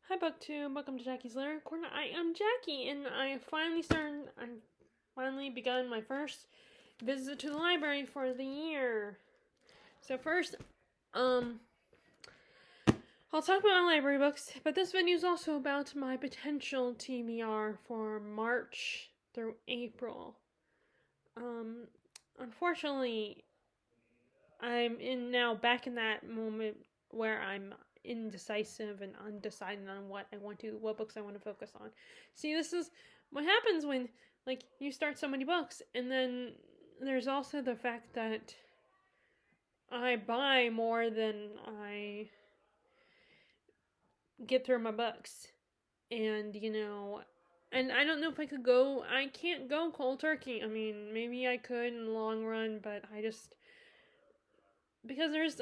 Hi BookTube, welcome to Jackie's Literary Corner. I am Jackie, and I've finally begun my first visit to the library for the year. So first, I'll talk about my library books, but this video is also about my potential TBR for March through April. Unfortunately, I'm back in that moment where I'm indecisive and undecided on what books I want to focus on. See, this is what happens when you start so many books, and then there's also the fact that I buy more than I get through my books. And and I don't know if I can't go cold turkey. I mean, maybe I could in the long run, but because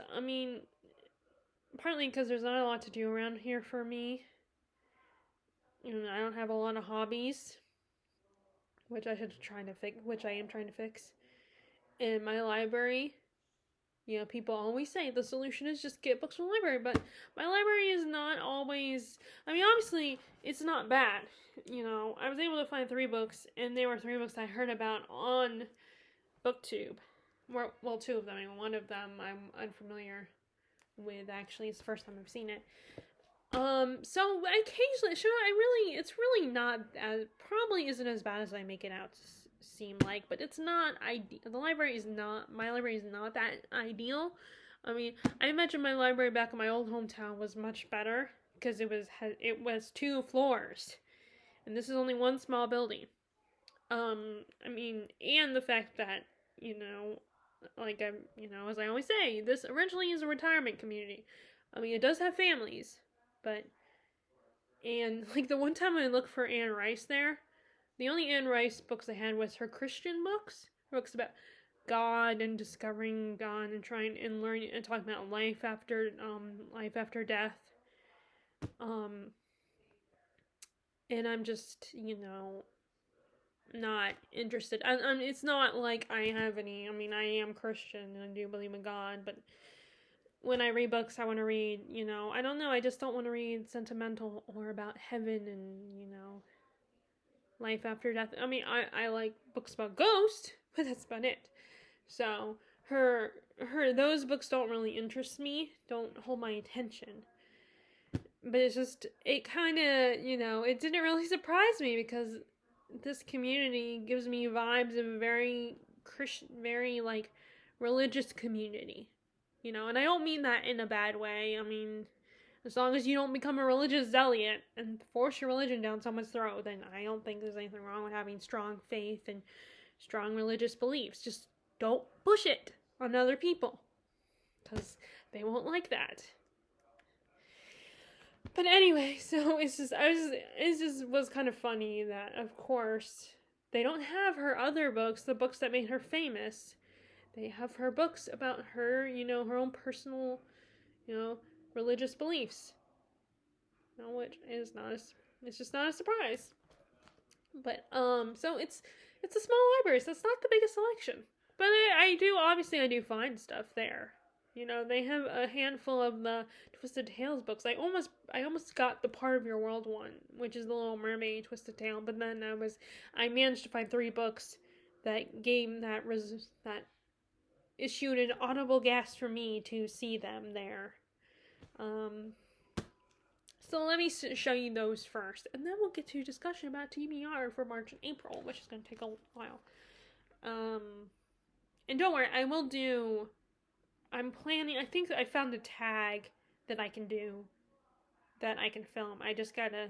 partly because there's not a lot to do around here for me. I don't have a lot of hobbies, which I am trying to fix. In my library, people always say the solution is just get books from the library, but my library is not always. I mean, obviously, it's not bad. I was able to find 3 books, and they were 3 books I heard about on BookTube. Well, 2 of them. I mean, one of them I'm unfamiliar with. Actually, it's the first time I've seen it. So occasionally, it's really not as, probably isn't as bad as I make it out to seem like, but it's not ideal. My library is not that ideal. I mean, I imagine my library back in my old hometown was much better because it was 2 floors, and this is only one small building. I mean, and the fact that, as I always say, this originally is a retirement community. I mean, it does have families, but, and the one time I looked for Anne Rice there, the only Anne Rice books I had was her Christian books about God and discovering God and trying and learning and talking about life after death. And I'm just, not interested. It's not like I have any. I mean, I am Christian and I do believe in God, but when I read books, I want to read, I don't know, I just don't want to read sentimental or about heaven and, life after death. I mean, I like books about ghosts, but that's about it. So, those books don't really interest me, don't hold my attention. But it kind of, it didn't really surprise me because this community gives me vibes of a very Christian, very, religious community. And I don't mean that in a bad way. I mean, as long as you don't become a religious zealot and force your religion down someone's throat, then I don't think there's anything wrong with having strong faith and strong religious beliefs. Just don't push it on other people, because they won't like that. But anyway, so it just was kind of funny that, of course, they don't have her other books, the books that made her famous. They have her books about her, her own personal, religious beliefs. Which is it's just not a surprise. But, so it's a small library, so it's not the biggest selection. But I do find stuff there. They have a handful of the Twisted Tales books. I almost got the Part of Your World one, which is the Little Mermaid Twisted Tale, but then I managed to find 3 books that issued an audible gasp for me to see them there. So let me show you those first, and then we'll get to a discussion about TBR for March and April, which is going to take a while. And don't worry, I'm planning, I think I found a tag that I can film. I just gotta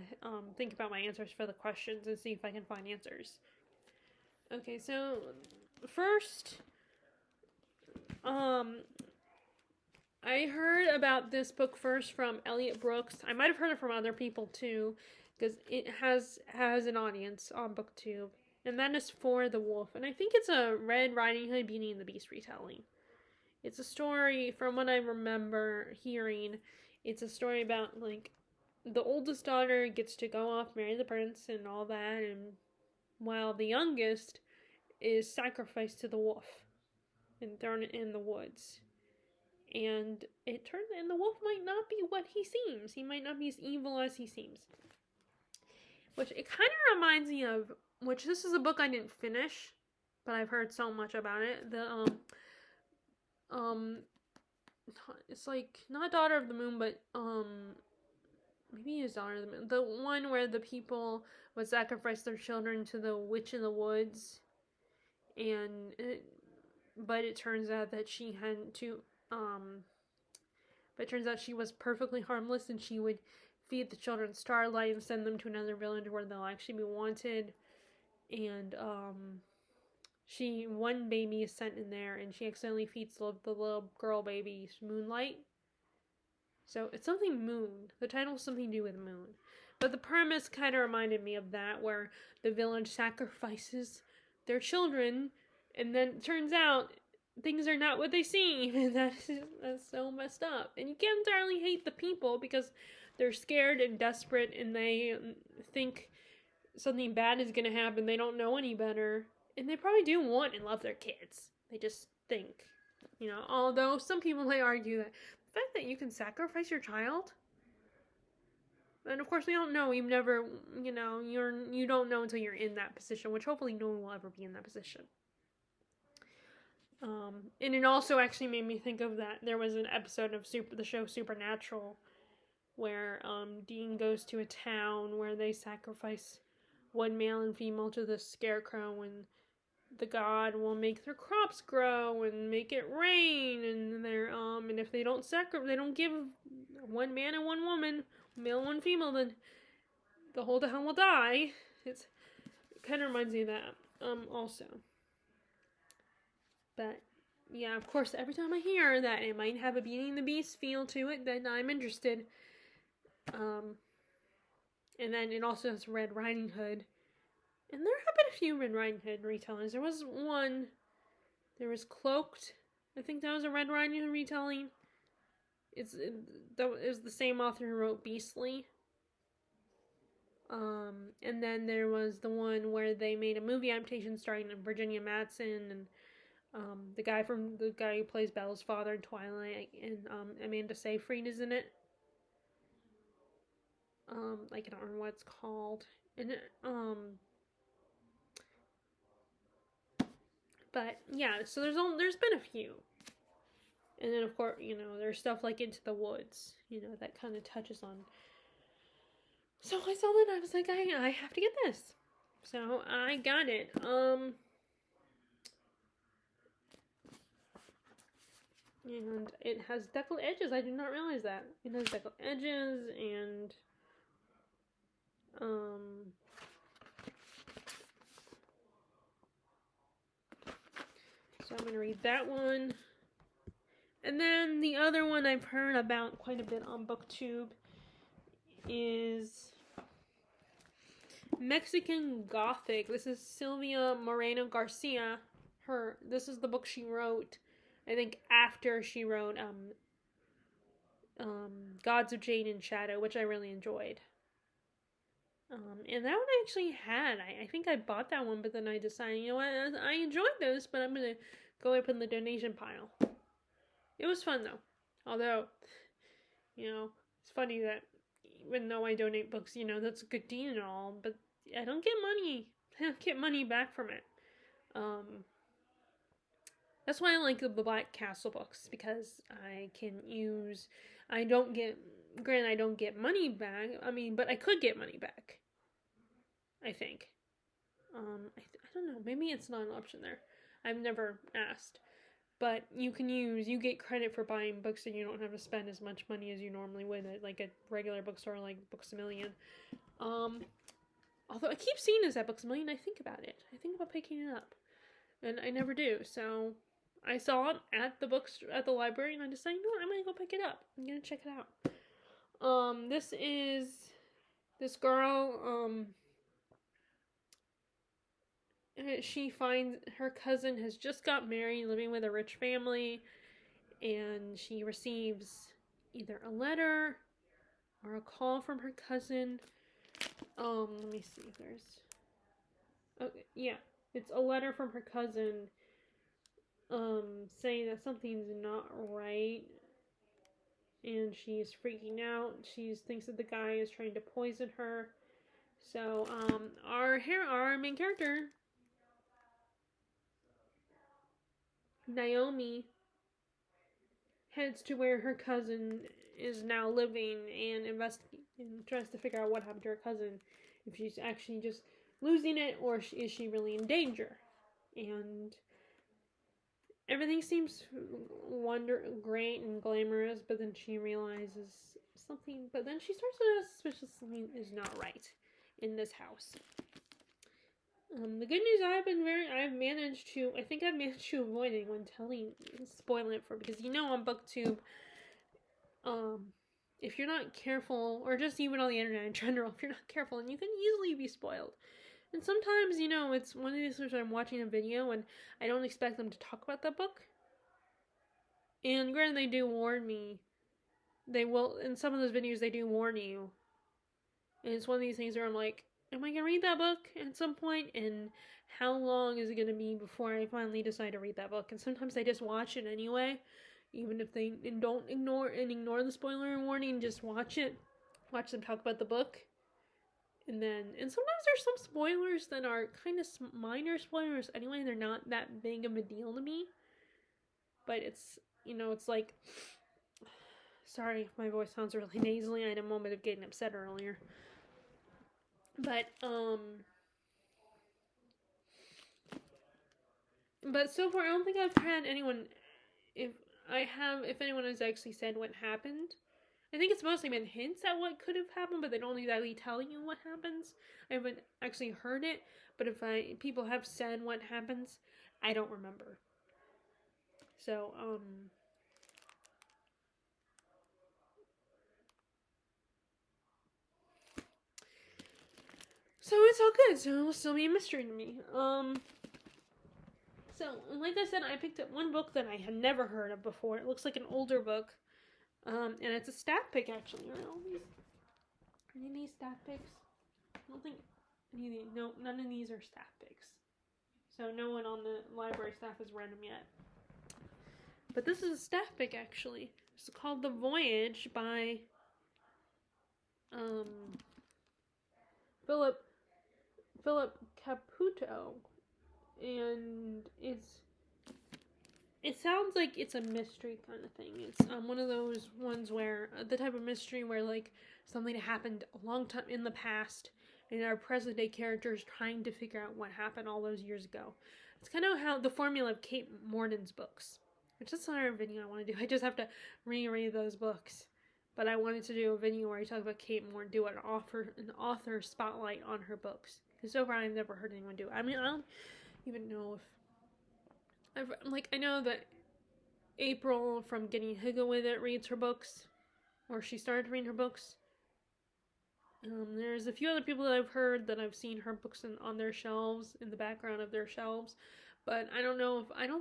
think about my answers for the questions and see if I can find answers. Okay, so first, I heard about this book first from Elliot Brooks. I might have heard it from other people too, because it has an audience on BookTube, and that is For the Wolf. And I think it's a Red Riding Hood Beauty and the Beast retelling. It's a story, from what I remember hearing, it's a story about, the oldest daughter gets to go off, marry the prince, and all that, and while the youngest is sacrificed to the wolf and thrown in the woods. and the wolf might not be what he seems. He might not be as evil as he seems. Which it kind of reminds me of, which this is a book I didn't finish, but I've heard so much about it. It's like not Daughter of the Moon, but maybe it's Daughter of the Moon. The one where the people would sacrifice their children to the witch in the woods, but it turns out that she hadn't to but it turns out she was perfectly harmless, and she would feed the children starlight and send them to another village where they'll actually be wanted. And one baby is sent in there, and she accidentally feeds the little girl baby moonlight. So it's something moon. The title has something to do with moon. But the premise kind of reminded me of that, where the village sacrifices their children, and then it turns out things are not what they seem, and that's so messed up. And you can't entirely hate the people because they're scared and desperate, and they think something bad is going to happen. They don't know any better, and they probably do want and love their kids. They just think, although some people may argue that the fact that you can sacrifice your child, and of course we don't know. You've never, you don't know until you're in that position, which hopefully no one will ever be in that position. And it also actually made me think of that. There was an episode of the show Supernatural where Dean goes to a town where they sacrifice one male and female to the scarecrow, and the god will make their crops grow and make it rain, and and if they don't they don't give one man and one woman, male and one female, then the whole town will die. It kind of reminds me of that also. But yeah, of course, every time I hear that it might have a Beauty and the Beast feel to it, then I'm interested. And then it also has Red Riding Hood. And there have been a few Red Riding Hood retellings. There was one. There was Cloaked. I think that was a Red Riding Hood retelling. It was the same author who wrote Beastly. And then there was the one where they made a movie adaptation starring Virginia Madsen and the guy who plays Belle's father in Twilight, and Amanda Seyfried is in it. I can't remember what it's called. And but yeah, so there's been a few. And then of course, there's stuff like Into the Woods, that kind of touches on. So I saw that, I was like, I have to get this. So I got it. And it has deckled edges. I did not realize that. It has deckled edges, and so I'm going to read that one. And then the other one I've heard about quite a bit on BookTube is Mexican Gothic. This is Silvia Moreno Garcia. This is the book she wrote, I think, after she wrote Gods of Jade and Shadow, which I really enjoyed. And that one I actually had. I think I bought that one, but then I decided, I enjoyed this, but I'm going to go up in the donation pile. It was fun, though. Although, it's funny that even though I donate books, that's a good deal and all, but I don't get money. I don't get money back from it. That's why I like the Black Castle books, because I don't get money back. But I could get money back, I think. I don't know. Maybe it's not an option there. I've never asked. But you get credit for buying books, and you don't have to spend as much money as you normally would at like a regular bookstore like Books A Million. Although I keep seeing this at Books A Million, I think about it. I think about picking it up, and I never do. So I saw it at the library, and I decided, I'm gonna go pick it up. I'm gonna check it out. This is this girl. She finds her cousin has just got married, living with a rich family, and she receives either a letter or a call from her cousin. Let me see if there's... Okay, yeah, it's a letter from her cousin, saying that something's not right. and she's freaking out. She thinks that the guy is trying to poison her. So, our main character, Naomi, heads to where her cousin is now living and tries to figure out what happened to her cousin, if she's actually just losing it or is she really in danger. And everything seems great and glamorous, but then she realizes something. But then she starts to suspicious something is not right in this house. The good news, I've managed to avoid anyone spoiling it for, because on BookTube, if you're not careful, or just even on the internet in general, if you're not careful, and you can easily be spoiled. And sometimes, it's one of these where I'm watching a video and I don't expect them to talk about that book. And granted, they do warn me. They will, in some of those videos, they do warn you. And it's one of these things where I'm like, am I going to read that book at some point? And how long is it going to be before I finally decide to read that book? And sometimes I just watch it anyway. Even if they don't ignore the spoiler warning, just watch it. Watch them talk about the book. And sometimes there's some spoilers that are kind of minor spoilers anyway. They're not that big of a deal to me. But it's, it's like... Sorry if my voice sounds really nasally. I had a moment of getting upset earlier. But so far I don't think I've had anyone... If anyone has actually said what happened... I think it's mostly been hints at what could have happened, but they don't exactly tell you what happens. I haven't actually heard it, but if people have said what happens, I don't remember. So, so it's all good, so it'll still be a mystery to me. So, like I said, I picked up one book that I had never heard of before. It looks like an older book. And it's a staff pick, actually. Are any of these staff picks? I don't think any of these... No, none of these are staff picks. So no one on the library staff has read them yet. But this is a staff pick, actually. It's called The Voyage by Philip Caputo. And it sounds like it's a mystery kind of thing. It's one of those ones where, the type of mystery where, like, something happened a long time in the past, and our present day character is trying to figure out what happened all those years ago. It's kind of how the formula of Kate Morden's books, which is another video I want to do. I just have to reread those books. But I wanted to do a video where I talk about Kate Morden, do an author spotlight on her books. Because so far I've never heard anyone do it. I mean, I don't even know if... I know that April from Getting Hygge With It reads her books, or she started to read her books. There's a few other people that I've heard that I've seen her books on their shelves, in the background of their shelves, but I don't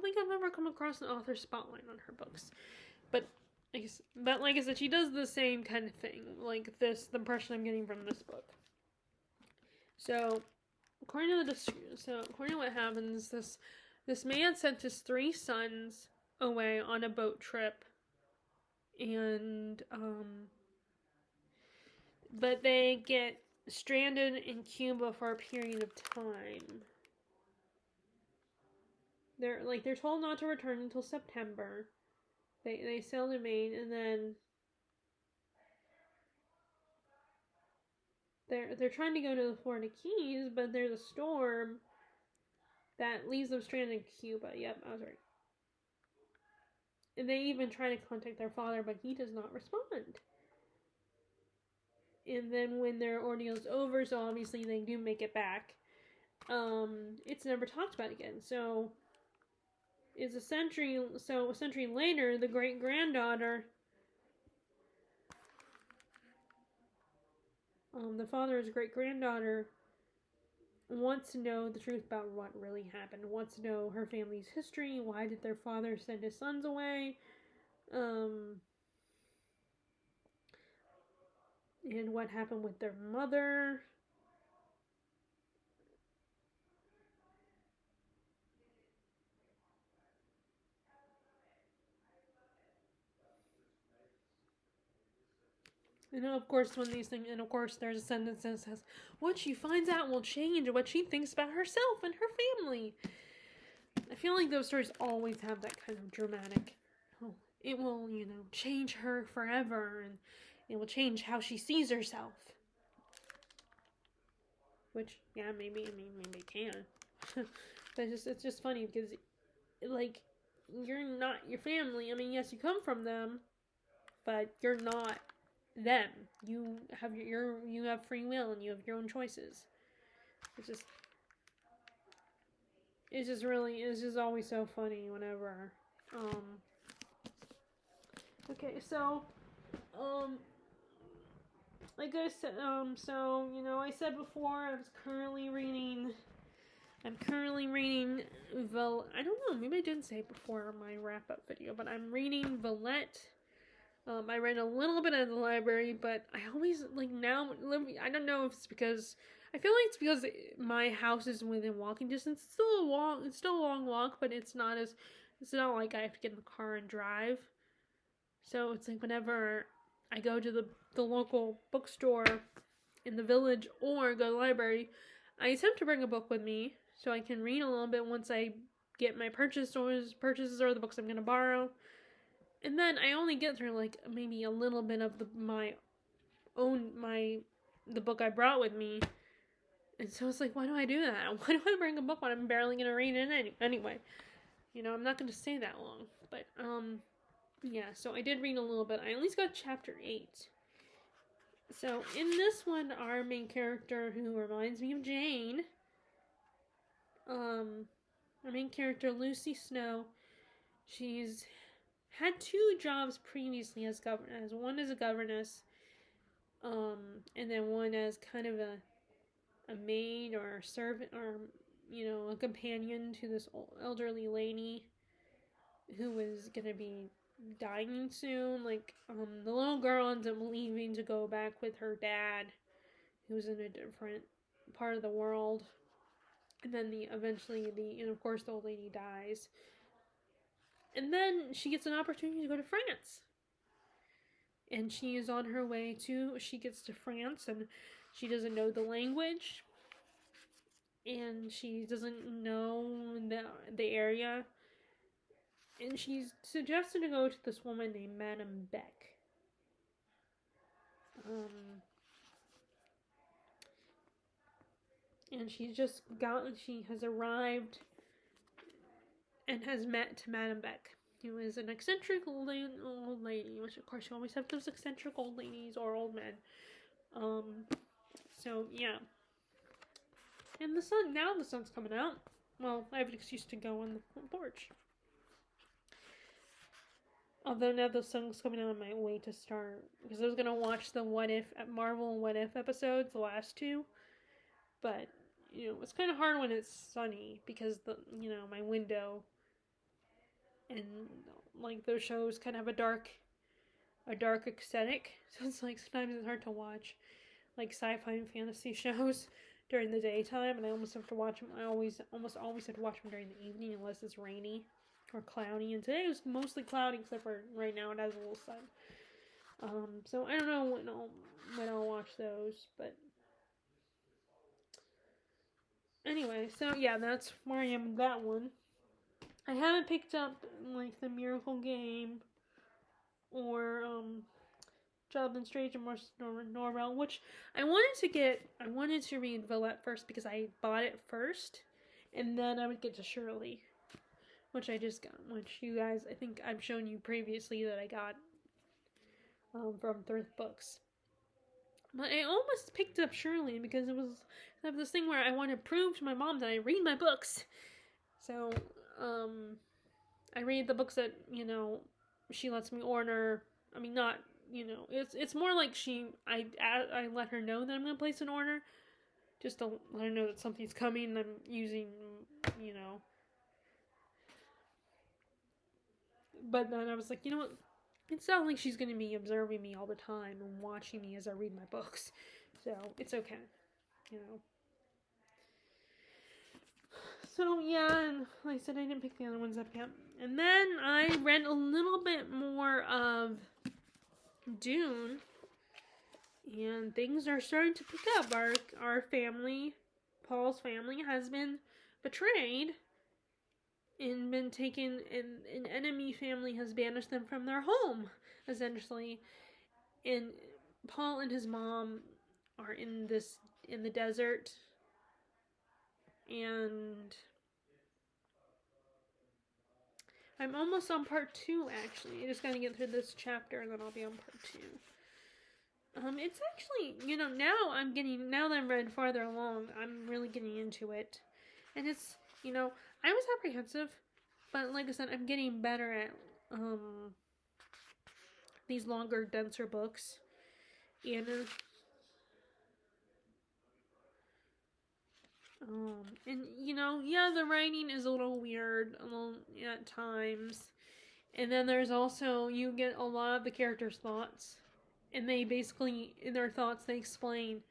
think I've ever come across an author spotlight on her books. But like I said, she does the same kind of thing, like the impression I'm getting from this book. So, according to what happens, this man sent his 3 sons away on a boat trip, and but they get stranded in Cuba for a period of time. They're told not to return until September. They sail to Maine, and then they're trying to go to the Florida Keys, but there's a storm that leaves them stranded in Cuba. Yep, I was right. And they even try to contact their father, but he does not respond. And then when their ordeal's over, so obviously they do make it back, it's never talked about again. So it's a century later, the great-granddaughter, the father's great-granddaughter, wants to know the truth about what really happened, wants to know her family's history, why did their father send his sons away, and what happened with their mother. And of course, when these things, and of course, there's a sentence that says, "What she finds out will change what she thinks about herself and her family." I feel like those stories always have that kind of dramatic. Oh, it will, change her forever, and it will change how she sees herself. Which, yeah, maybe it can. But it's just funny because, like, you're not your family. I mean, yes, you come from them, but you're not them. You have you have free will and you have your own choices. It's just always so funny whenever. Okay, so like I said, I said before I'm currently reading I don't know, maybe I didn't say it before my wrap-up video, but I'm reading Valet. I read a little bit at the library, but I always, now, I don't know if it's because, I feel like it's because my house is within walking distance. It's still a long walk, but it's not like I have to get in the car and drive. So it's like whenever I go to the local bookstore in the village or go to the library, I attempt to bring a book with me so I can read a little bit once I get my purchases or the books I'm going to borrow. And then I only get through maybe a little bit of the book I brought with me. And so it's like, why do I do that? Why do I bring a book when I'm barely going to read it anyway? I'm not going to stay that long. But, yeah, so I did read a little bit. I at least got chapter 8. So in this one, our main character, who reminds me of Jane, our main character, Lucy Snow, she's had 2 jobs previously as one as a governess, and then one as kind of a maid or a servant or a companion to this elderly lady who was gonna be dying soon. The little girl ends up leaving to go back with her dad, who's in a different part of the world, and then of course the old lady dies. And then she gets an opportunity to go to France. And she is on her way she gets to France and she doesn't know the language. And she doesn't know the area. And she's suggested to go to this woman named Madame Beck. And she has arrived and has met Madame Beck, who is an eccentric old lady, which of course you always have those eccentric old ladies or old men. So yeah. And the sun's coming out. Well, I have an excuse to go on the porch. Although now the sun's coming out, I might wait to start, because I was gonna watch the Marvel What If episodes, the last 2. But, it's kind of hard when it's sunny, because my window and those shows kind of have a dark aesthetic, so it's sometimes it's hard to watch sci-fi and fantasy shows during the daytime, and I almost have to watch them. I almost always have to watch them during the evening unless it's rainy or cloudy, and today it was mostly cloudy except for right now it has a little sun. So I don't know when I'll watch those, but anyway, so yeah, that's where I am with that one. I haven't picked up the Miracle Game or Jonathan Strange and Norrell, which I wanted to read Valet first because I bought it first, and then I would get to Shirley, which I just got, which you guys, I think I've shown you previously that I got from Thrift Books. But I almost picked up Shirley because I have this thing where I want to prove to my mom that I read my books. So, I read the books that, she lets me order. I mean, not, it's more like I let her know that I'm going to place an order, just to let her know that something's coming and I'm using, But then I was like, what? It's not like she's going to be observing me all the time and watching me as I read my books. So, it's okay, So, yeah, and like I said, I didn't pick the other ones up yet. And then I read a little bit more of Dune. And things are starting to pick up. Our family, Paul's family, has been betrayed and been taken, and an enemy family has banished them from their home, essentially. And Paul and his mom are in the desert, and I'm almost on part 2, actually. I just gotta get through this chapter and then I'll be on part 2. It's actually, now that I'm read farther along, I'm really getting into it. And it's, I was apprehensive, but like I said, I'm getting better at, these longer, denser books. And, the writing is a little weird, at times. And then there's also, you get a lot of the characters' thoughts. And they basically, in their thoughts, they explain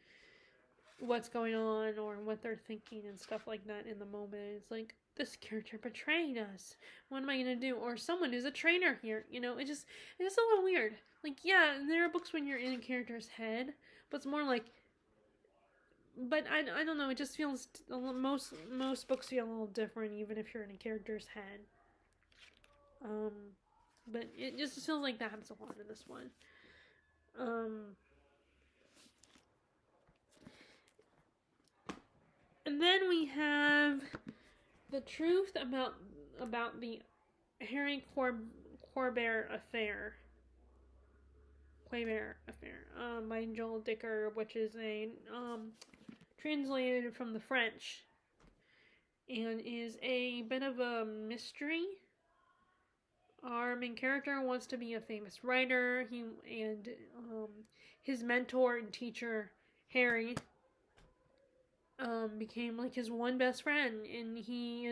what's going on or what they're thinking and stuff like that in the moment. It's like, this character betrayed us. What am I going to do? Or someone is a traitor here. It's just a little weird. Like, yeah, there are books when you're in a character's head, but it's more like, but I don't know, it just feels, most books feel a little different even if you're in a character's head. But it just feels like that happens a lot in this one. And then we have the truth about the Harry Quebert affair. By Joel Dicker, which is translated from the French, and is a bit of a mystery. Our main character wants to be a famous writer. His mentor and teacher, Harry, became like his one best friend, and he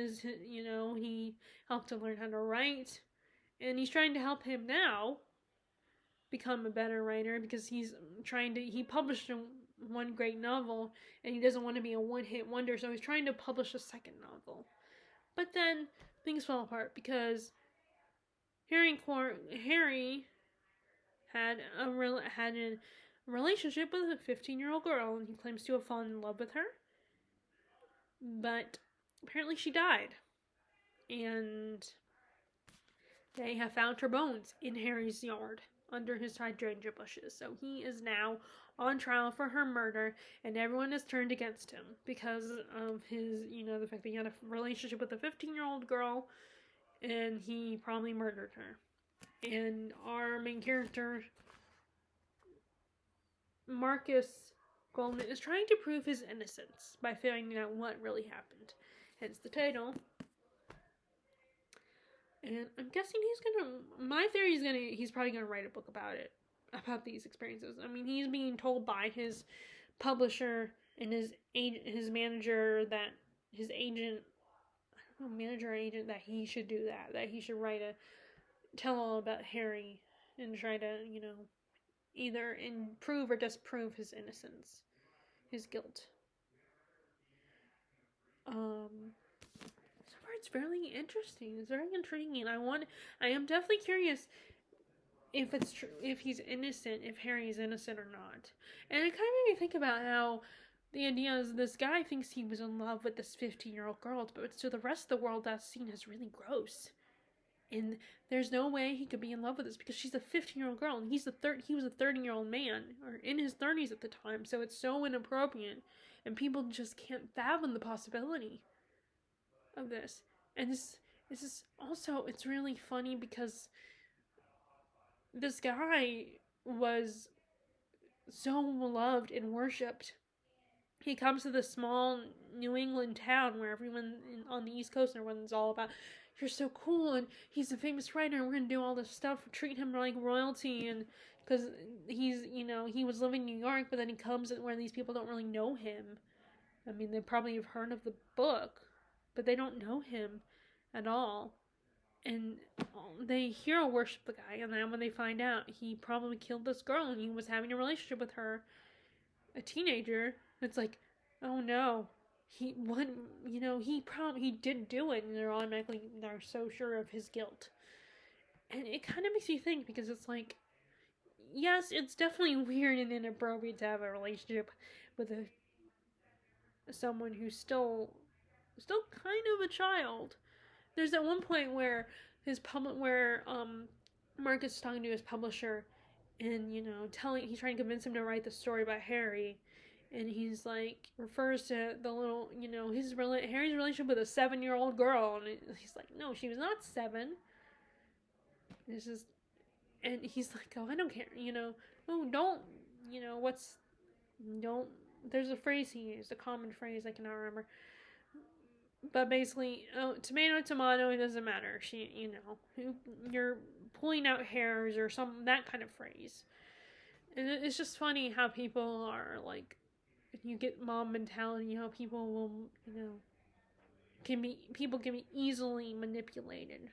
helped him learn how to write, and he's trying to help him now become a better writer because he published one great novel, and he doesn't want to be a one-hit wonder, so he's trying to publish a second novel. But then things fell apart because Harry had a relationship with a 15-year-old girl, and he claims to have fallen in love with her. But apparently she died, and they have found her bones in Harry's yard under his hydrangea bushes. So he is now on trial for her murder, and everyone is turned against him because of his, the fact that he had a relationship with a 15-year-old girl, and he probably murdered her. And our main character, Marcus Goldman, is trying to prove his innocence by finding out what really happened. Hence the title. And I'm guessing my theory is he's probably gonna write a book about these experiences. I mean, he's being told by his publisher and his manager that his agent, manager or agent, that he should do that he should tell all about Harry and try to, either improve or disprove his innocence, his guilt. It's very interesting. It's very intriguing. I am definitely curious if it's true, if he's innocent, if Harry is innocent or not. And it kind of made me think about how the idea is this guy thinks he was in love with this 15-year-old girl, but to the rest of the world, that's seen as really gross. And there's no way he could be in love with this because she's a 15-year-old girl, and he was a 30-year-old man, or in his 30s at the time, so it's so inappropriate, and people just can't fathom the possibility of this. And this is also, it's really funny because this guy was so loved and worshipped. He comes to this small New England town where everyone on the East Coast, everyone's all about, you're so cool, and he's a famous writer, and we're gonna do all this stuff, treat him like royalty, and because he's, he was living in New York, but then he comes where these people don't really know him. I mean, they probably have heard of the book, but they don't know him at all. And they hero worship the guy, and then when they find out he probably killed this girl and he was having a relationship with her, a teenager, it's like, oh no, he did do it, and they're so sure of his guilt. And it kind of makes you think, because it's like, yes, it's definitely weird and inappropriate to have a relationship with someone who's still kind of a child. There's at one point where Marcus is talking to his publisher, and he's trying to convince him to write the story about Harry, and he's like refers to the little Harry's relationship with a 7-year-old girl, and he's like, no, she was not 7. This is, and he's like, oh, I don't care, oh, don't, don't. There's a phrase he used, a common phrase I cannot remember. But basically, tomato, tomato, it doesn't matter. You're pulling out hairs or that kind of phrase. And it's just funny how people are like, you get mom mentality, how people will, people can be easily manipulated.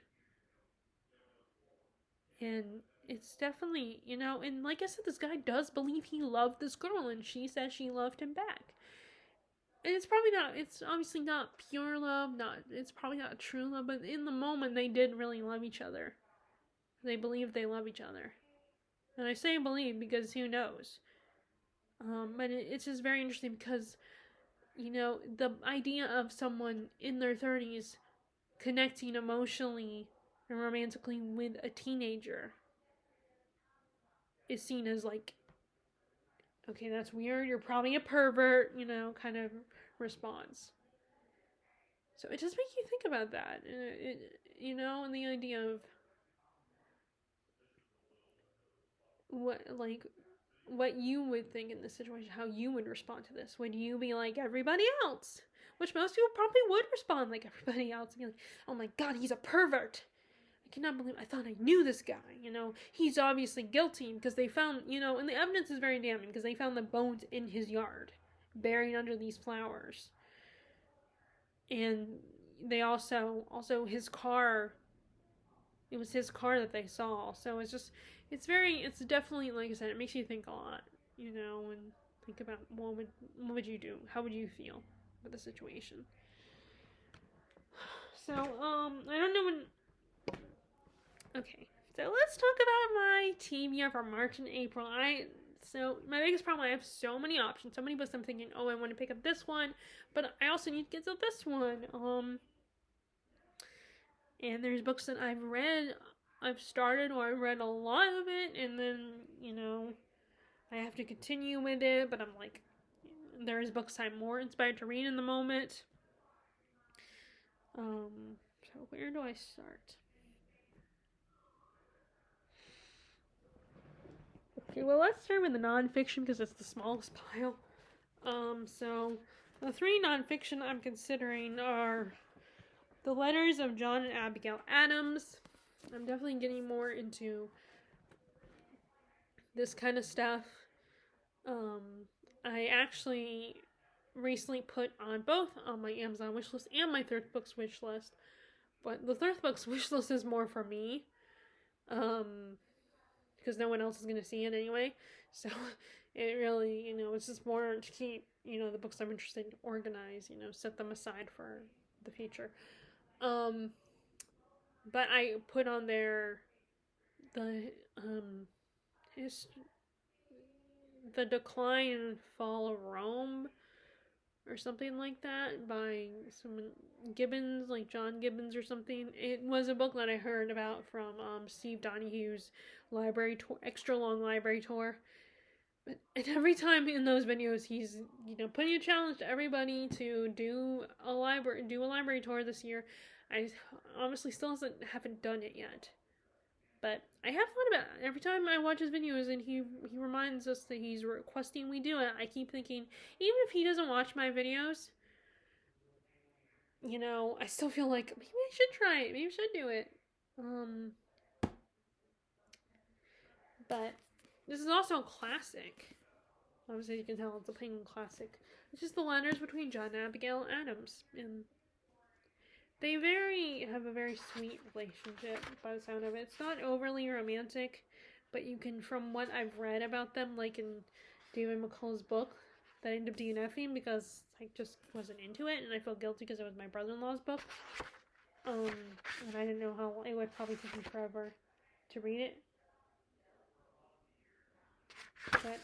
And it's definitely, and like I said, this guy does believe he loved this girl, and she says she loved him back. And it's obviously not pure love, it's probably not true love, but in the moment they did really love each other. They believe they love each other. And I say believe because who knows? But it's just very interesting because, the idea of someone in their 30s connecting emotionally and romantically with a teenager is seen as like, okay, that's weird, you're probably a pervert, kind of response. So it just makes you think about that, and the idea of what you would think in this situation, how you would respond to this. Would you be like everybody else? Which most people probably would respond like everybody else and be like, oh my god, he's a pervert. I cannot believe, I thought I knew this guy, he's obviously guilty because they found, and the evidence is very damning because they found the bones in his yard, buried under these flowers. And they also his car, it was his car that they saw. So it's definitely, like I said, it makes you think a lot, and think about what would you do? How would you feel with the situation? So, I don't know when. Okay, so let's talk about my TBR for March and April. So my biggest problem, I have so many options, so many books. I'm thinking, oh, I want to pick up this one, but I also need to get to this one. And there's books that I've started, or I've read a lot of it, and then, I have to continue with it, but I'm like, there's books I'm more inspired to read in the moment. So where do I start? Okay, well, let's start with the nonfiction because it's the smallest pile. So the 3 nonfiction I'm considering are The Letters of John and Abigail Adams. I'm definitely getting more into this kind of stuff. I actually recently put on both on my Amazon wishlist and my Thrift Books wishlist. But the Thrift Books wishlist is more for me. Because no one else is going to see it anyway. So it really, it's just more to keep, the books I'm interested in organized, set them aside for the future. But I put on there the Decline and Fall of Rome, or something like that, by someone Gibbons, like John Gibbons or something. It was a book that I heard about from Steve Donahue's library tour, extra long library tour. And every time in those videos, he's putting a challenge to everybody to do a library tour this year. I honestly still haven't done it yet, but I have thought about it. Every time I watch his videos and he reminds us that he's requesting we do it, I keep thinking, even if he doesn't watch my videos, I still feel like maybe I should try it. Maybe I should do it. But this is also a classic. Obviously, you can tell it's a Penguin classic. It's just The Letters Between John and Abigail Adams, and they have a very sweet relationship by the sound of it. It's not overly romantic, but you can, from what I've read about them, like in David McCullough's book that I ended up DNFing because I just wasn't into it, and I feel guilty because it was my brother-in-law's book. And I didn't know how it would probably take me forever to read it. But,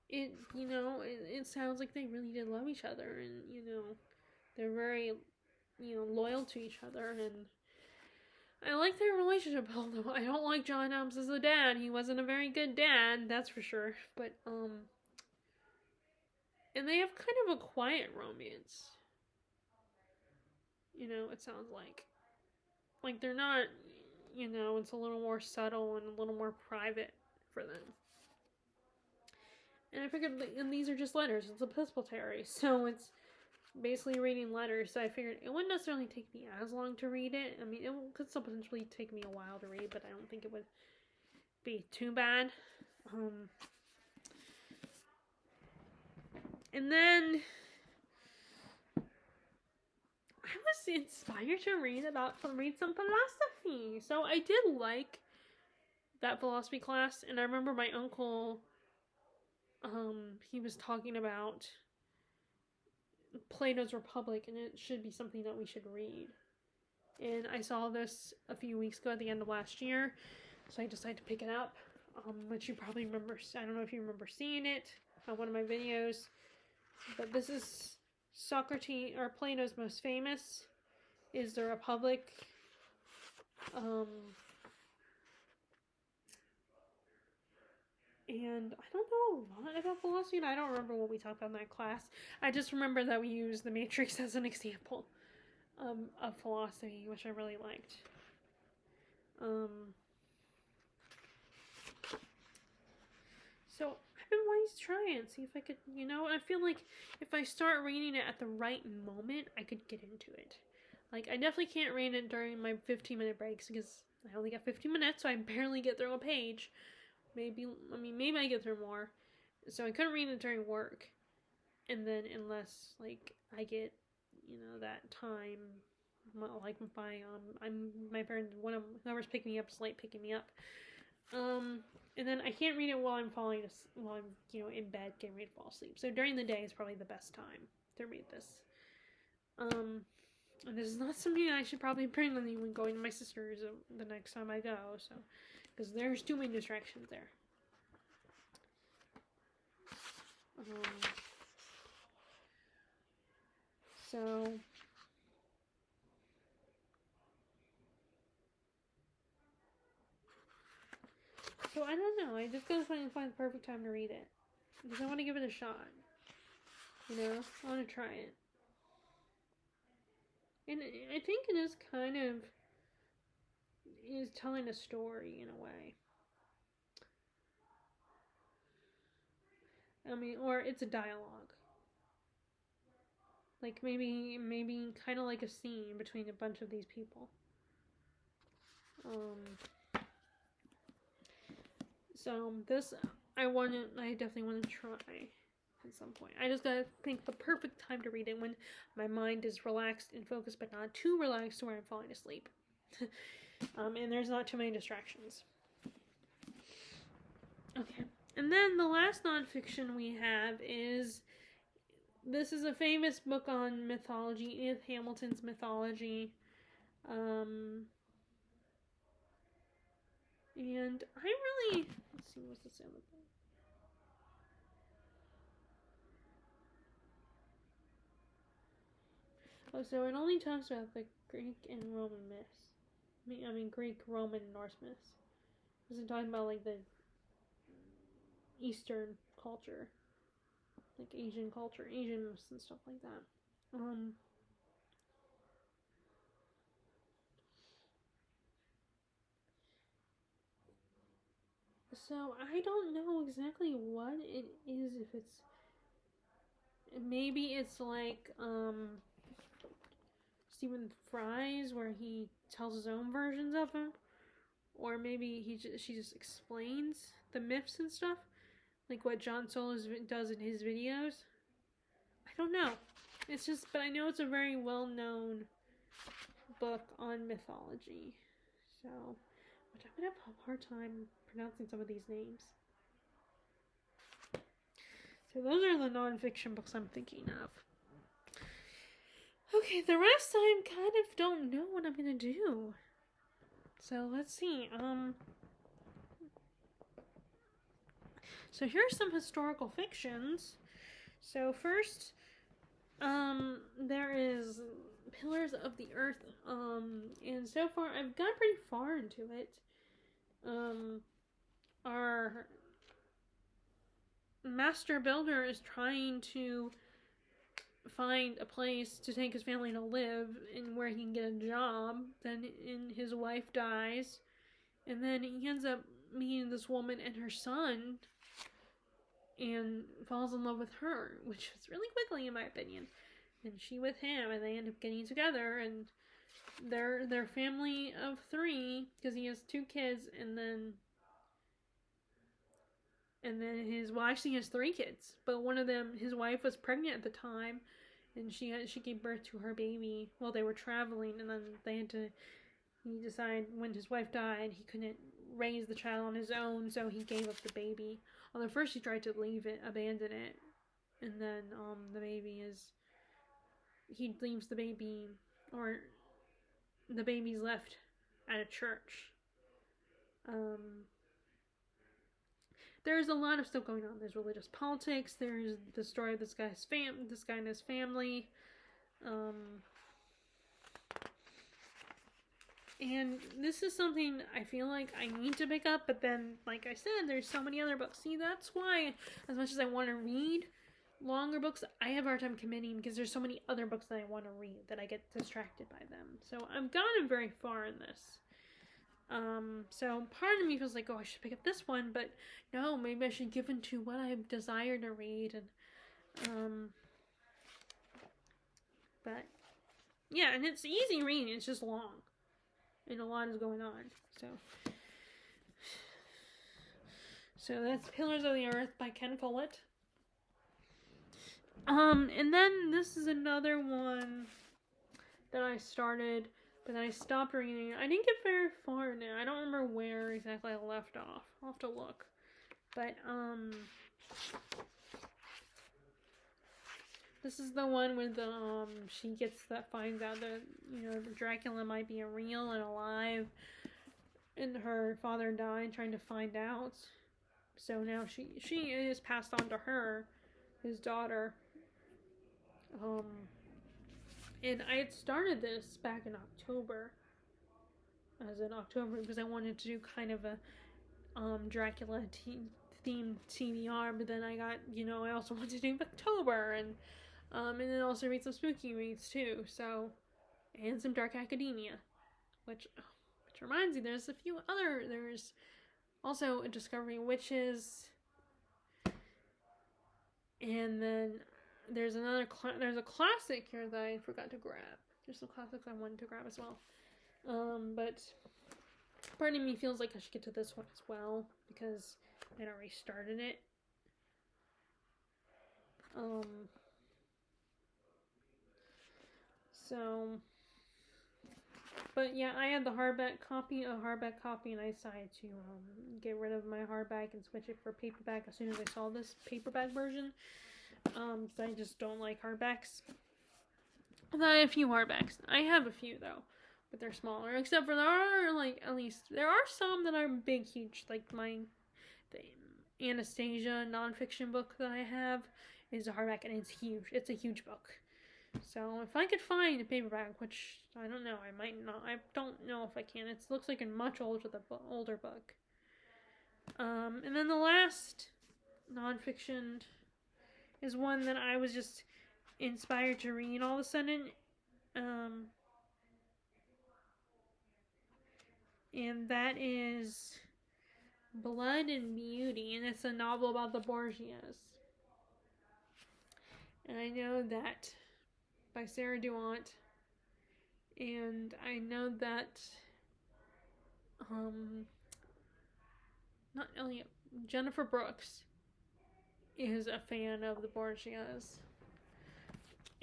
it sounds like they really did love each other, and, they're very, loyal to each other, and I like their relationship, although I don't like John Adams as a dad. He wasn't a very good dad, that's for sure. But, and they have kind of a quiet romance. It sounds like. Like, they're not, it's a little more subtle and a little more private for them. And I figured, and these are just letters. It's epistolary, so it's basically reading letters. So I figured it wouldn't necessarily take me as long to read it. I mean, it could still potentially take me a while to read, but I don't think it would be too bad. And then I was inspired to read some philosophy. So I did like that philosophy class, and I remember my uncle, he was talking about Plato's Republic, and it should be something that we should read. And I saw this a few weeks ago at the end of last year, so I decided to pick it up, which you probably remember. I don't know if you remember seeing it on one of my videos, but this is Socrates, or Plato's most famous, is the Republic. And I don't know a lot about philosophy, and I don't remember what we talked about in that class. I just remember that we used the Matrix as an example of philosophy, which I really liked. So I've been wanting to try it and see if I could, I feel like if I start reading it at the right moment, I could get into it. Like, I definitely can't read it during my 15-minute breaks because I only got 15 minutes, so I barely get through a page. Maybe I get through more. So I couldn't read it during work. And then unless, like, I get, that time, like my parents, whoever's picking me up is late picking me up. And then I can't read it while I'm in bed getting ready to fall asleep. So during the day is probably the best time to read this. And this is not something I should probably bring with me when going to my sister's the next time I go, so, because there's too many distractions there. So I don't know. I just gotta find the perfect time to read it, because I want to give it a shot. I want to try it. And I think it is kind of is telling a story in a way. I mean, or it's a dialogue. Like maybe kind of like a scene between a bunch of these people. So this I definitely want to try at some point. I just gotta think the perfect time to read it when my mind is relaxed and focused, but not too relaxed to where I'm falling asleep. And there's not too many distractions. Okay. And then the last nonfiction we have this is a famous book on mythology, Edith Hamilton's Mythology. And I really, let's see, what's the sound of that? Oh, so it only talks about the Greek and Roman myths. I mean Greek, Roman, and Norse myths. It isn't talking about like the Eastern culture, like Asian culture, Asian myths and stuff like that. So I don't know exactly what it is. If it's maybe it's like Stephen Fry's, where he tells his own versions of them, or maybe she just explains the myths and stuff, like what John Solis does in his videos. I don't know. It's just, but I know it's a very well-known book on mythology. So, which I'm gonna have a hard time pronouncing some of these names. So those are the non-fiction books I'm thinking of. Okay, the rest I kind of don't know what I'm gonna do. So let's see. So here's some historical fictions. So first, there is Pillars of the Earth. And so far I've gotten pretty far into it. Our master builder is trying to find a place to take his family to live and where he can get a job. Then his wife dies, and then he ends up meeting this woman and her son and falls in love with her, which is really quickly in my opinion, and she with him, and they end up getting together, and their family of 3, because he has 2 kids, and then actually he has 3 kids, but one of them, his wife was pregnant at the time, and she gave birth to her baby while they were traveling, and then he decided when his wife died, he couldn't raise the child on his own, so he gave up the baby. Although first he tried to abandon it, and then he leaves the baby, or the baby's left at a church. There's a lot of stuff going on. There's religious politics. There's the story of this guy and his family. And this is something I feel like I need to pick up, but then, like I said, there's so many other books. See, that's why, as much as I want to read longer books, I have a hard time committing, because there's so many other books that I want to read that I get distracted by them. So I've gotten very far in this. So part of me feels like, oh, I should pick up this one, but no, maybe I should give into what I desire to read, and, but, yeah, and it's easy reading, it's just long, and a lot is going on, so that's Pillars of the Earth by Ken Follett. And then this is another one that I started, but then I stopped reading. I didn't get very far now. I don't remember where exactly I left off. I'll have to look. But, this is the one with she finds out that, the Dracula might be real and alive, and her father died trying to find out. So now she is passed on to her, his daughter. And I had started this back in October, because I wanted to do kind of a Dracula themed TBR, but then I got, I also wanted to do October, and then also read some spooky reads too, and some dark academia, which reminds me, there's also a Discovering Witches, and then there's a classic here that I forgot to grab. There's some classics I wanted to grab as well. But part of me feels like I should get to this one as well, because I'd already started it. But yeah, I had a hardback copy, and I decided to get rid of my hardback and switch it for paperback as soon as I saw this paperback version. Because I just don't like hardbacks. I have a few hardbacks. I have a few though, but they're smaller. Except for there are some that are big, huge. Like the Anastasia nonfiction book that I have is a hardback, and it's huge. It's a huge book. So if I could find a paperback, which I don't know, I might not. I don't know if I can. It looks like a much older book. And then the last nonfiction is one that I was just inspired to read all of a sudden. And that is Blood and Beauty, and it's a novel about the Borgias. And I know that by Sarah Duant, and I know that not Elliot, Jennifer Brooks is a fan of the Borgias.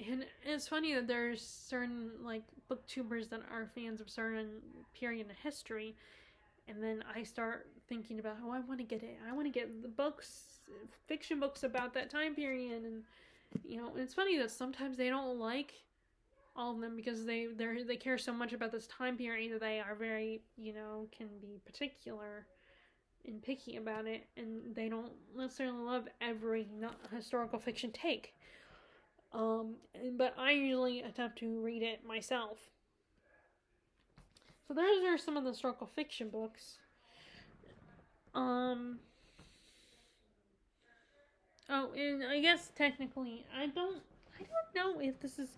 And it's funny that there's certain booktubers that are fans of certain period in history, and then I start thinking about, I want to get it. I want to get the fiction books about that time period, and it's funny that sometimes they don't like all of them because they care so much about this time period that they are very, can be particular and picky about it, and they don't necessarily love every historical fiction take. But I usually attempt to read it myself. So those are some of the historical fiction books. Oh, and I guess technically, I don't know if this is.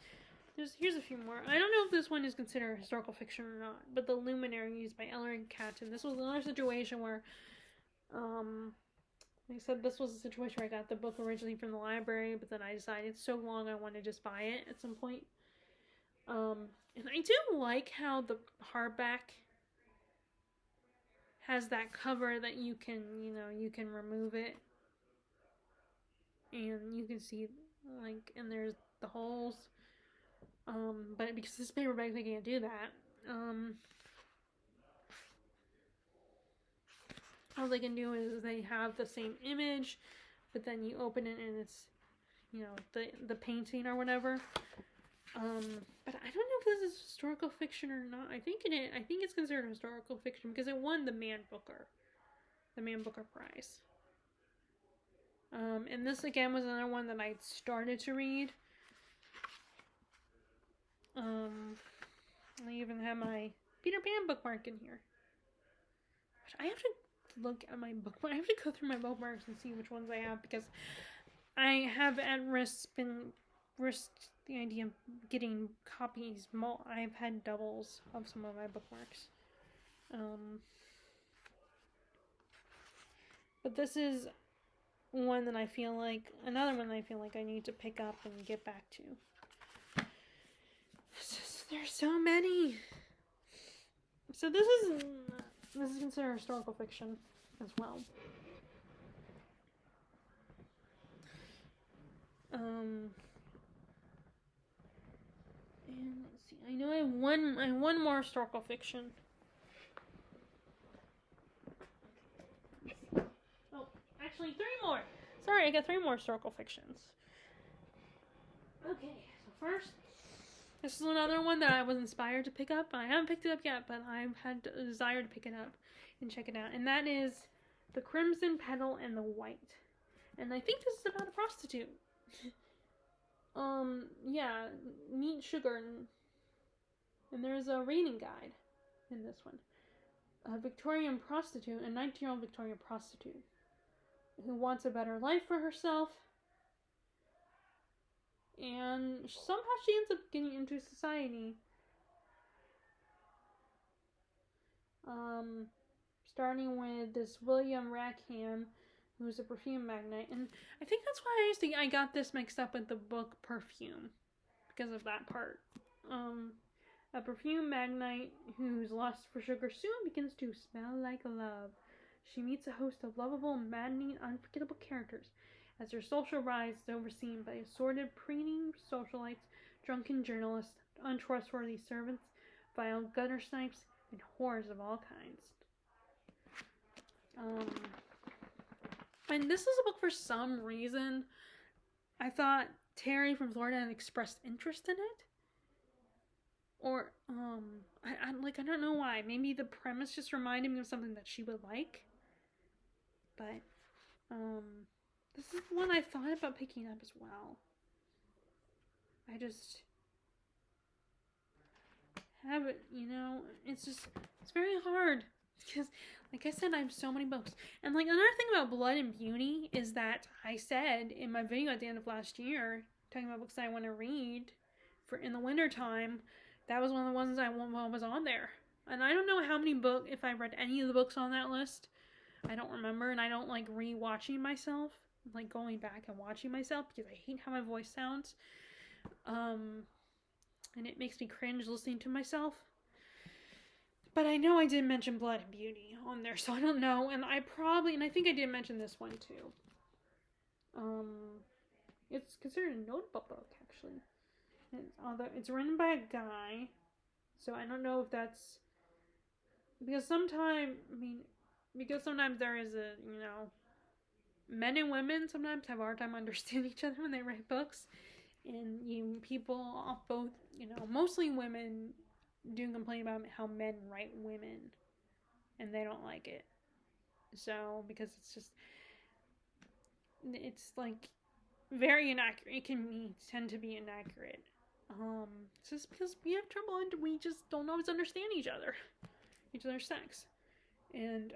Here's a few more. I don't know if this one is considered historical fiction or not, but the Luminary used by Ellery Catton. This was another situation where, like I said, this was a situation where I got the book originally from the library, but then I decided it's so long I want to just buy it at some point. And I do like how the hardback has that cover that you can remove it. And you can see, like, and there's the holes. But because this paperback, they can't do that. All they can do is they have the same image, but then you open it and it's, the painting or whatever. But I don't know if this is historical fiction or not. I think it is. I think it's considered historical fiction because it won the Man Booker Prize. And this again was another one that I started to read. I even have my Peter Pan bookmark in here. I have to look at my bookmark. I have to go through my bookmarks and see which ones I have because I have at risk the idea of getting copies. I've had doubles of some of my bookmarks. But this is another one that I feel like I need to pick up and get back to. There's so many. So this is considered historical fiction as well. And let's see. I know I have one more historical fiction. Oh, actually 3 more. Sorry, I got 3 more historical fictions. Okay, so first, this is another one that I was inspired to pick up. I haven't picked it up yet, but I've had a desire to pick it up and check it out. And that is The Crimson Petal and the White. And I think this is about a prostitute. Yeah, meet sugar. And there's a reading guide in this one. A Victorian prostitute, a 19-year-old Victorian prostitute, who wants a better life for herself. And somehow she ends up getting into society. Starting with this William Rackham, who's a perfume magnate. And I think that's why I got this mixed up with the book Perfume. Because of that part. A perfume magnate whose lust for sugar soon begins to smell like love. She meets a host of lovable, maddening, unforgettable characters as their social rise is overseen by assorted, preening socialites, drunken journalists, untrustworthy servants, vile gutter snipes, and whores of all kinds. And this is a book for some reason. I thought Terry from Florida had expressed interest in it. Or, I don't know why. Maybe the premise just reminded me of something that she would like. But, this is one I thought about picking up as well. I just have it, it's very hard. Because, like I said, I have so many books. And, like, another thing about Blood and Beauty is that I said in my video at the end of last year, talking about books that I want to read for in the winter time, that was one of the ones I was on there. And I don't know how many books, if I read any of the books on that list. I don't remember, and I don't like re-watching myself. Like going back and watching myself because I hate how my voice sounds. And it makes me cringe listening to myself. But I know I did mention Blood and Beauty on there, so I don't know. And I think I did mention this one too. It's considered a notebook book, actually. It's written by a guy, so I don't know if that's because sometimes there is men and women sometimes have a hard time understanding each other when they write books, and people both mostly women do complain about how men write women, and they don't like it. So, because it's like very inaccurate. It can tend to be inaccurate. It's just because we have trouble and we just don't always understand each other's sex. And,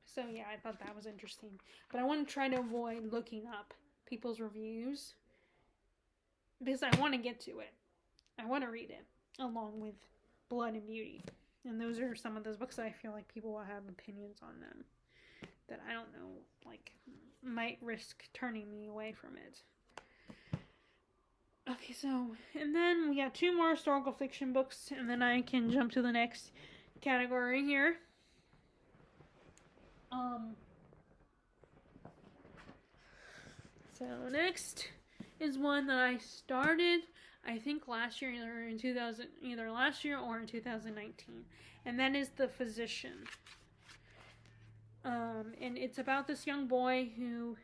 so yeah, I thought that was interesting. But I want to try to avoid looking up people's reviews because I want to get to it. I want to read it along with Blood and Beauty. And those are some of those books that I feel like people will have opinions on them that I don't know, like, might risk turning me away from it. Okay, so, and then we got 2 more historical fiction books, and then I can jump to the next category here. So next is one that I started, I think last year, either last year or in 2019, and that is The Physician. And it's about this young boy who,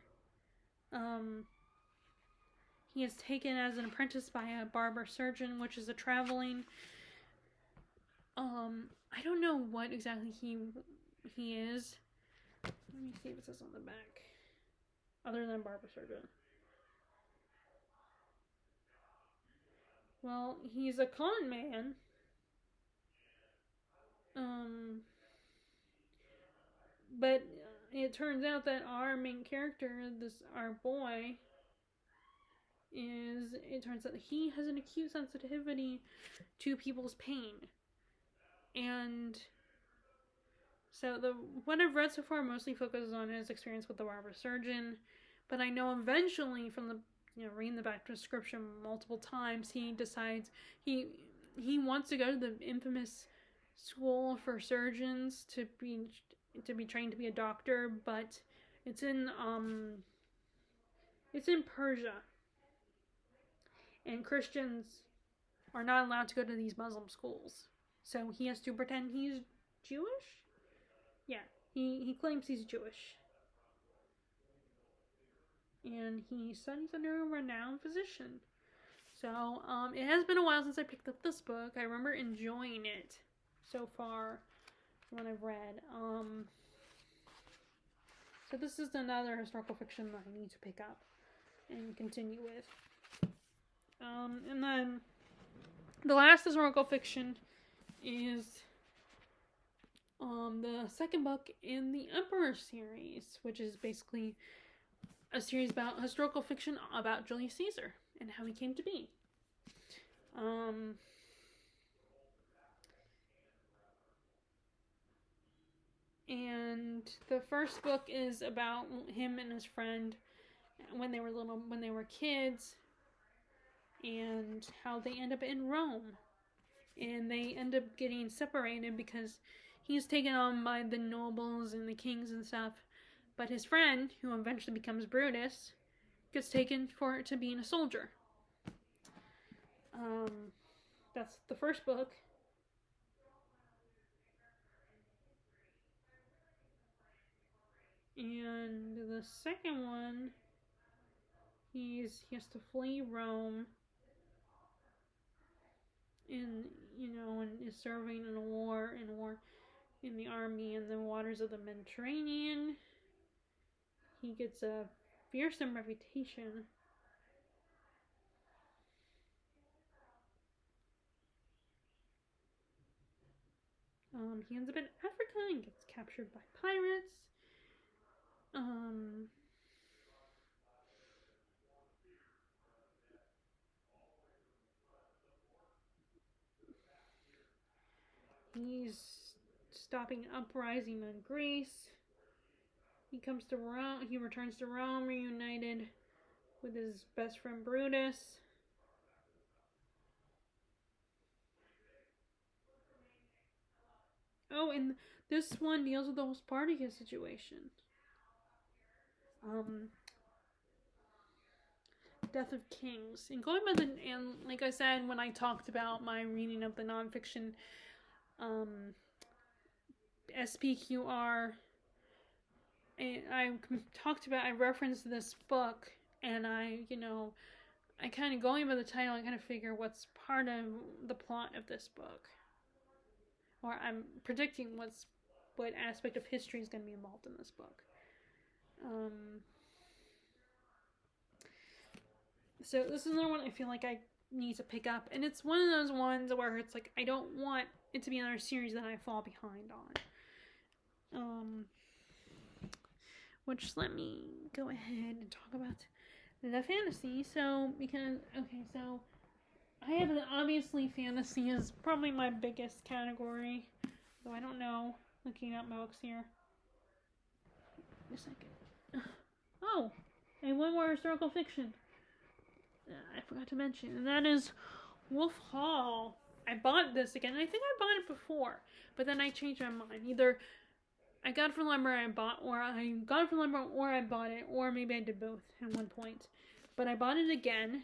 he is taken as an apprentice by a barber surgeon, which is a traveling, I don't know what exactly he is. Let me see if it says on the back. Other than barber surgeon. Well, he's a con man. But it turns out that our main character, our boy, it turns out that he has an acute sensitivity to people's pain. And so what I've read so far mostly focuses on his experience with the barber surgeon, but I know eventually from reading the back description multiple times, he decides he wants to go to the infamous school for surgeons to be trained to be a doctor, but it's in Persia, and Christians are not allowed to go to these Muslim schools. So he has to pretend he's Jewish? Yeah, he claims he's Jewish. And he studies under a renowned physician. So, it has been a while since I picked up this book. I remember enjoying it so far when I've read. So this is another historical fiction that I need to pick up and continue with. And then the last historical fiction is the second book in the Emperor series, which is basically a series about historical fiction about Julius Caesar and how he came to be. And the first book is about him and his friend when they were kids, and how they end up in Rome. And they end up getting separated because he's taken on by the nobles and the kings and stuff. But his friend, who eventually becomes Brutus, gets taken to being a soldier. That's the first book. And the second one, he has to flee Rome, and is serving in a war in the army in the waters of the Mediterranean. He gets a fearsome reputation. He ends up in Africa and gets captured by pirates. He's stopping uprising in Greece. He comes to Rome. He returns to Rome, reunited with his best friend Brutus. Oh, and this one deals with the whole Spartacus situation. Death of Kings. And going by and like I said when I talked about my reading of the nonfiction SPQR, I referenced this book, and I kind of, going by the title, I kind of figure what's part of the plot of this book, or I'm predicting what's what aspect of history is going to be involved in this book. So this is another one I feel like I need to pick up, and it's one of those ones where it's like I don't want it to be another series that I fall behind on. Which, let me go ahead and talk about the fantasy. So, because, okay, so I have, obviously, fantasy is probably my biggest category, though I don't know, looking at my books here. Just a second. Oh, and one more historical fiction I forgot to mention, and that is Wolf Hall. I bought this again. I think I bought it before, but then I changed my mind. Either I got it from the library, or I bought it, or maybe I did both at one point. But I bought it again.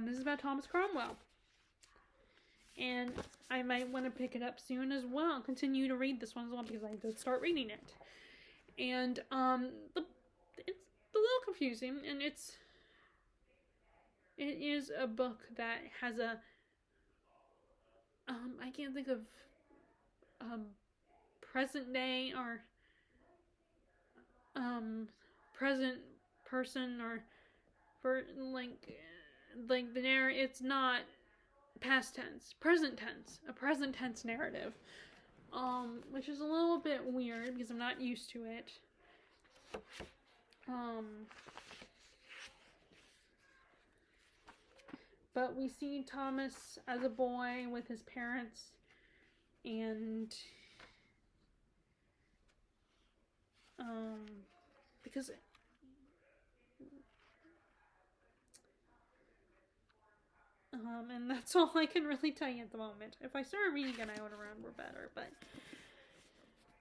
This is about Thomas Cromwell, and I might want to pick it up soon as well. Continue to read this one as well, because I did start reading it. And it's a little confusing, and it is a book that has a I can't think of present day or present person, or for like the narrative. It's not past tense, present tense, a present tense narrative, which is a little bit weird because I'm not used to it. But we see Thomas as a boy with his parents, and because and that's all I can really tell you at the moment. If I started reading it, I would remember better, but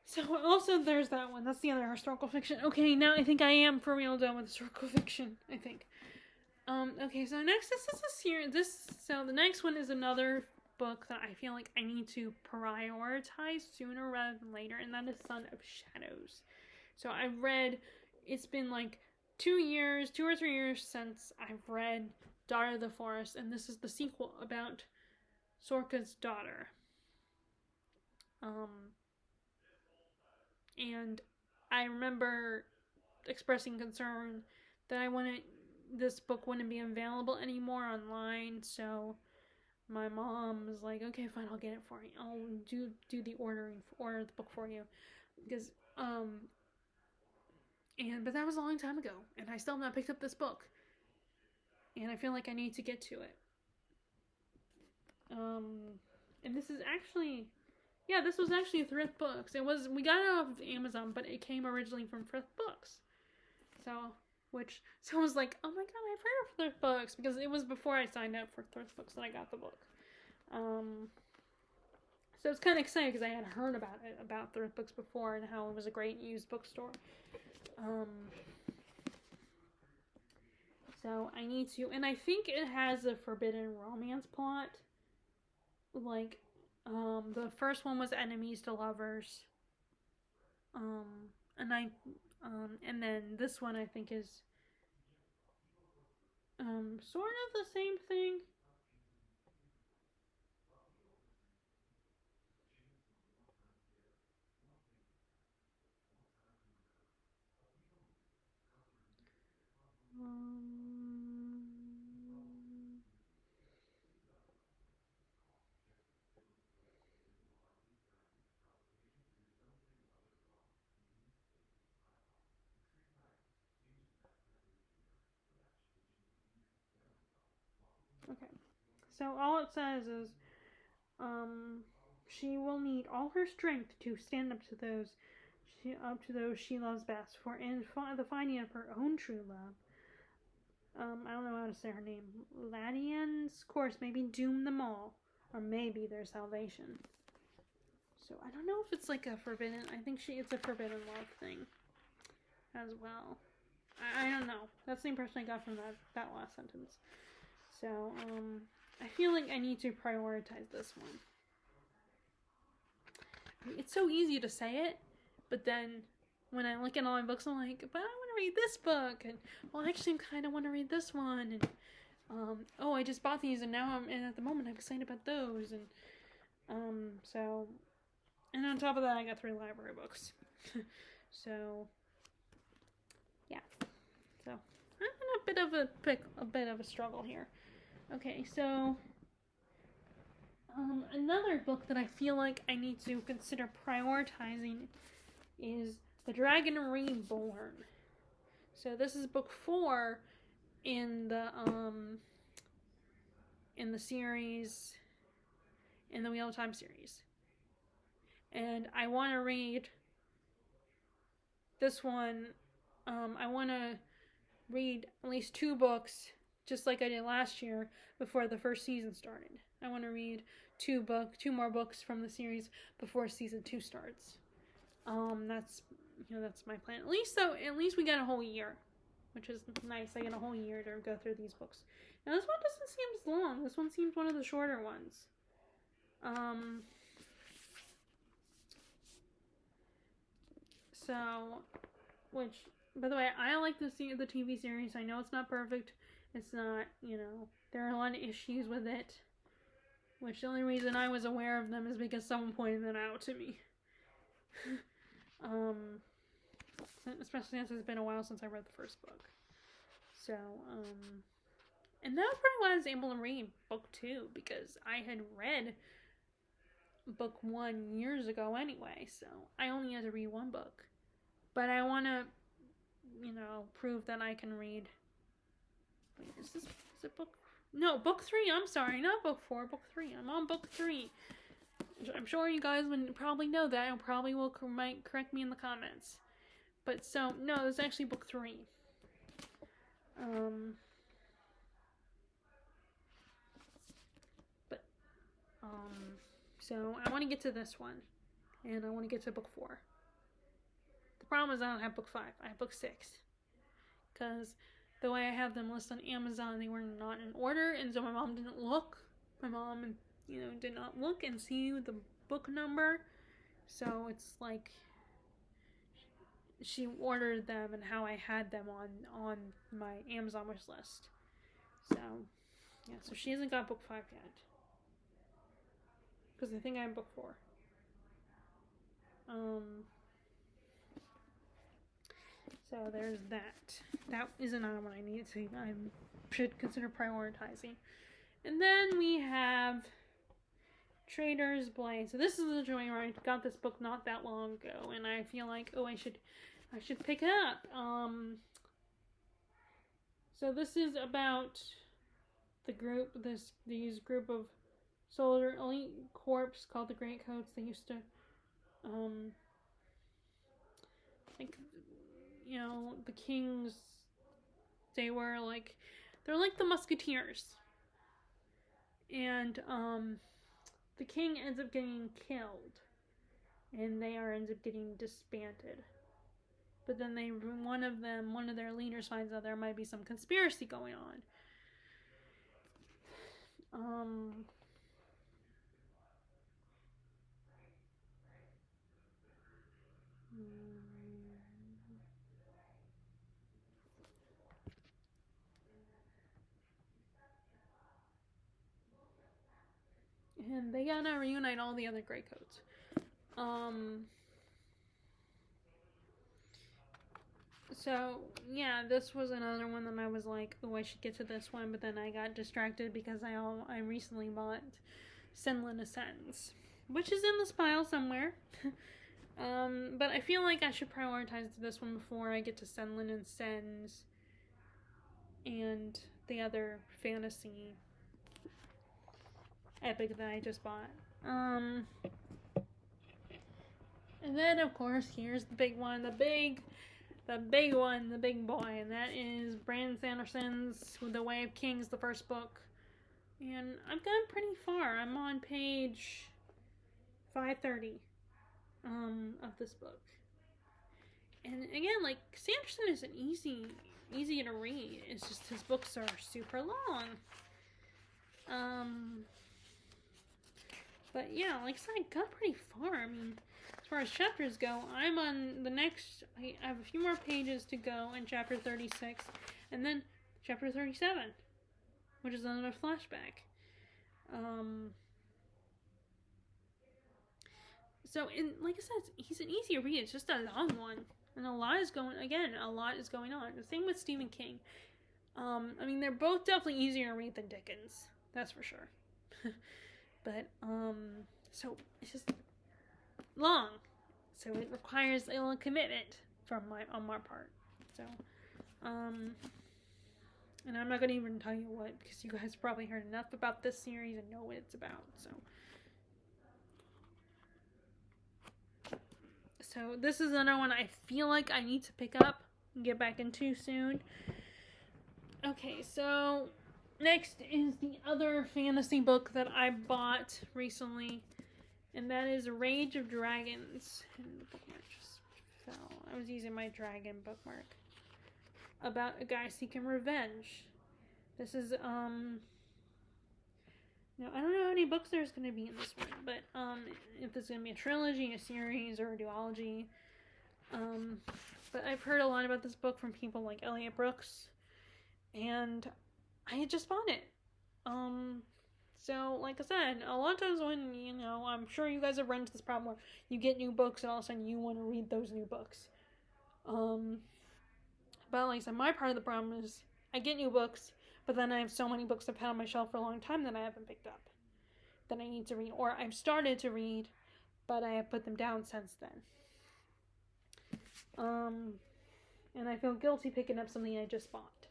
so also there's that one. That's the other historical fiction. Okay, now I think I am for real done with historical fiction, I think. Okay, so next, this is a series, so the next one is another book that I feel like I need to prioritize sooner rather than later, and that is Son of Shadows. So I've read, it's been like 2 or 3 years since I've read Daughter of the Forest, and this is the sequel about Sorka's daughter. And I remember expressing concern that this book wouldn't be available anymore online, so my mom was like, okay, fine, I'll get it for you. I'll do the order the book for you, because but that was a long time ago, and I still have not picked up this book, and I feel like I need to get to it. And this is actually, this was actually Thrift Books. We got it off of Amazon, but it came originally from Thrift Books, so I was like, oh my god, I've heard of Thrift Books, because it was before I signed up for Thrift Books that I got the book. So it's kind of exciting because I had heard about Thrift Books before, and how it was a great used bookstore. So I need to, and I think it has a forbidden romance plot. Like, the first one was enemies to lovers. And then this one I think is sort of the same thing. Okay, so all it says is, she will need all her strength to stand up to those she loves best, for in the finding of her own true love, I don't know how to say her name, Ladian's course maybe doom them all, or maybe their salvation. So I don't know if it's like a forbidden, I think it's a forbidden love thing as well. I don't know. That's the impression I got from that last sentence. So, I feel like I need to prioritize this one. It's so easy to say it, but then when I look at all my books, I'm like, but I want to read this book, and well, actually, I kind of want to read this one, and oh, I just bought these, and now at the moment I'm excited about those, and so And on top of that, I got 3 library books. So, yeah. So, I'm in a bit of a struggle here. Okay, so another book that I feel like I need to consider prioritizing is The Dragon Reborn. So this is book 4 in the series, in the Wheel of Time series. And I want to read this one. I want to read at least 2 books, just like I did last year, before the first season started. I want to read 2 more books from the series before season 2 starts. That's my plan. At least we got a whole year, which is nice. I get a whole year to go through these books. Now this one doesn't seem as long. This one seems one of the shorter ones. Which, by the way, I like the TV series. I know it's not perfect. It's not, there are a lot of issues with it. Which the only reason I was aware of them is because someone pointed them out to me. Especially since it's been a while since I read the first book. So, and that was probably why I was able to read book 2, because I had read book 1 years ago anyway, so I only had to read 1 book. But I want to, prove that I can read. Wait, is it book? No, book 3, I'm sorry, not book 4, book 3. I'm on book 3. I'm sure you guys would probably know that, and probably might correct me in the comments. But so, no, it's actually book 3. So I want to get to this one, and I want to get to book 4. The problem is I don't have book 5. I have book 6, because the way I have them listed on Amazon, they were not in order, and so my mom didn't look. My mom, did not look and see the book number, so it's like she ordered them and how I had them on my Amazon wish list. So, yeah, so she hasn't got book 5 yet. Because I think I have book 4. So there's that. That is another one I should consider prioritizing. And then we have Trader's Blade. So this is the joint where I got this book not that long ago, and I feel like, I should pick it up. So this is about the group, these group of soldier elite corps called the Greatcoats. They used to, the kings. They're like the musketeers, and the king ends up getting killed, and they ends up getting disbanded. But then one of their leaders finds out there might be some conspiracy going on. And they gotta reunite all the other Greycoats. So, yeah, this was another one that I was like, I should get to this one, but then I got distracted because I recently bought Senlin Ascends, which is in this pile somewhere. But I feel like I should prioritize this one before I get to Senlin Ascends and the other fantasy epic that I just bought. And then, of course, here's the big one, the big boy, and that is Brandon Sanderson's The Way of Kings, the first book. And I've gotten pretty far. I'm on page 530 of this book. And again, Sanderson is an easy to read. It's just his books are super long. But yeah, I got pretty far. I mean, as far as chapters go, I'm on the next. I have a few more pages to go in chapter 36, and then chapter 37, which is another flashback. So, like I said, he's an easy read. It's just a long one. And a lot is going on. The same with Stephen King. I mean, they're both definitely easier to read than Dickens. That's for sure. But, so, it's just long. So, it requires a little commitment on my part. So, and I'm not going to even tell you what, because you guys probably heard enough about this series and know what it's about. So this is another one I feel like I need to pick up and get back into soon. Okay, so next is the other fantasy book that I bought recently, and that is Rage of Dragons. And the bookmark just fell. I was using my dragon bookmark. About a guy seeking revenge. This is, now, I don't know how many books there's going to be in this one, but if there's going to be a trilogy, a series, or a duology. But I've heard a lot about this book from people like Elliot Brooks, and I had just bought it. So, like I said, a lot of times when, I'm sure you guys have run into this problem where you get new books and all of a sudden you want to read those new books. But like I said, my part of the problem is I get new books, but then I have so many books I've had on my shelf for a long time that I haven't picked up, that I need to read. Or I've started to read, but I have put them down since then. And I feel guilty picking up something I just bought.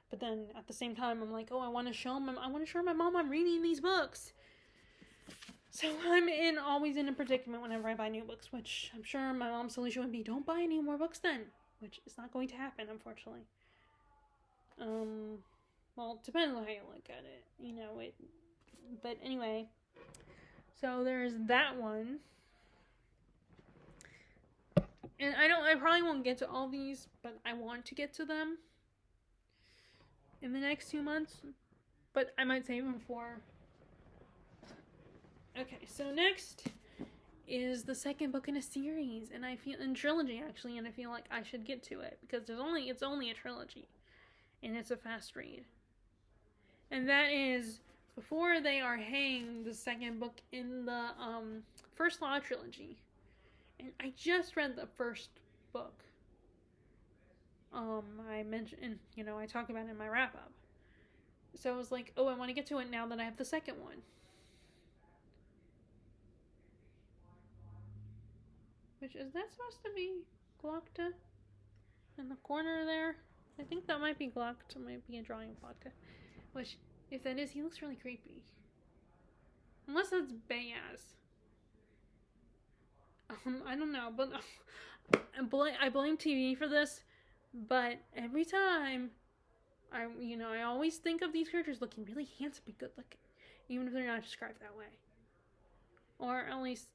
But then at the same time, I'm like, oh, I want to show my mom I'm reading these books. So I'm always in a predicament whenever I buy new books, which I'm sure my mom's solution would be, don't buy any more books then, which is not going to happen, unfortunately. Well, it depends on how you look at it, but anyway, so there's that one. And I probably won't get to all these, but I want to get to them in the next 2 months, but I might save them for. Okay, so next is the second book in a series, and in trilogy actually, and I feel like I should get to it because it's only a trilogy, and it's a fast read. And that is Before They Are Hanged, the second book in the First Law trilogy. And I just read the first book. I mentioned, I talk about it in my wrap up. So I was like, oh, I want to get to it now that I have the second one. Which, is that supposed to be Glocta? In the corner there? I think that might be Glocta. Might be a drawing of Glocta. Which, if that is, he looks really creepy. Unless that's Bayaz. I don't know, but I blame TV for this. But every time, I always think of these characters looking really handsome and good looking, even if they're not described that way. Or at least,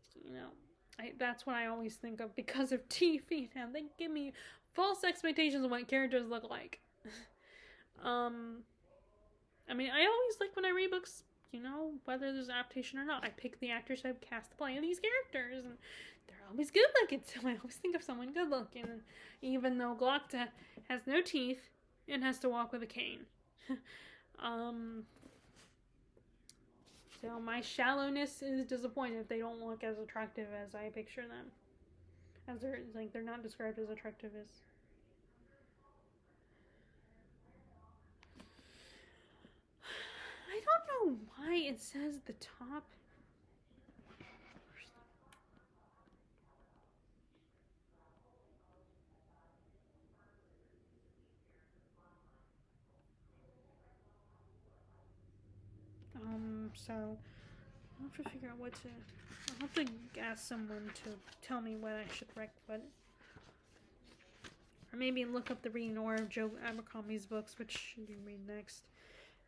that's what I always think of because of TV. Now they give me false expectations of what characters look like. I mean, I always like when I read books, whether there's an adaptation or not. I pick the actors who have cast the play of these characters, and they're always good looking, so I always think of someone good looking. And even though Glocta has no teeth and has to walk with a cane. So my shallowness is disappointed if they don't look as attractive as I picture them. As they're not described as attractive as. I don't know why it says the top. So I'll have to figure out I'll have to ask someone to tell me what I should or maybe look up the reading order of Joe Abercrombie's books, which should you read next.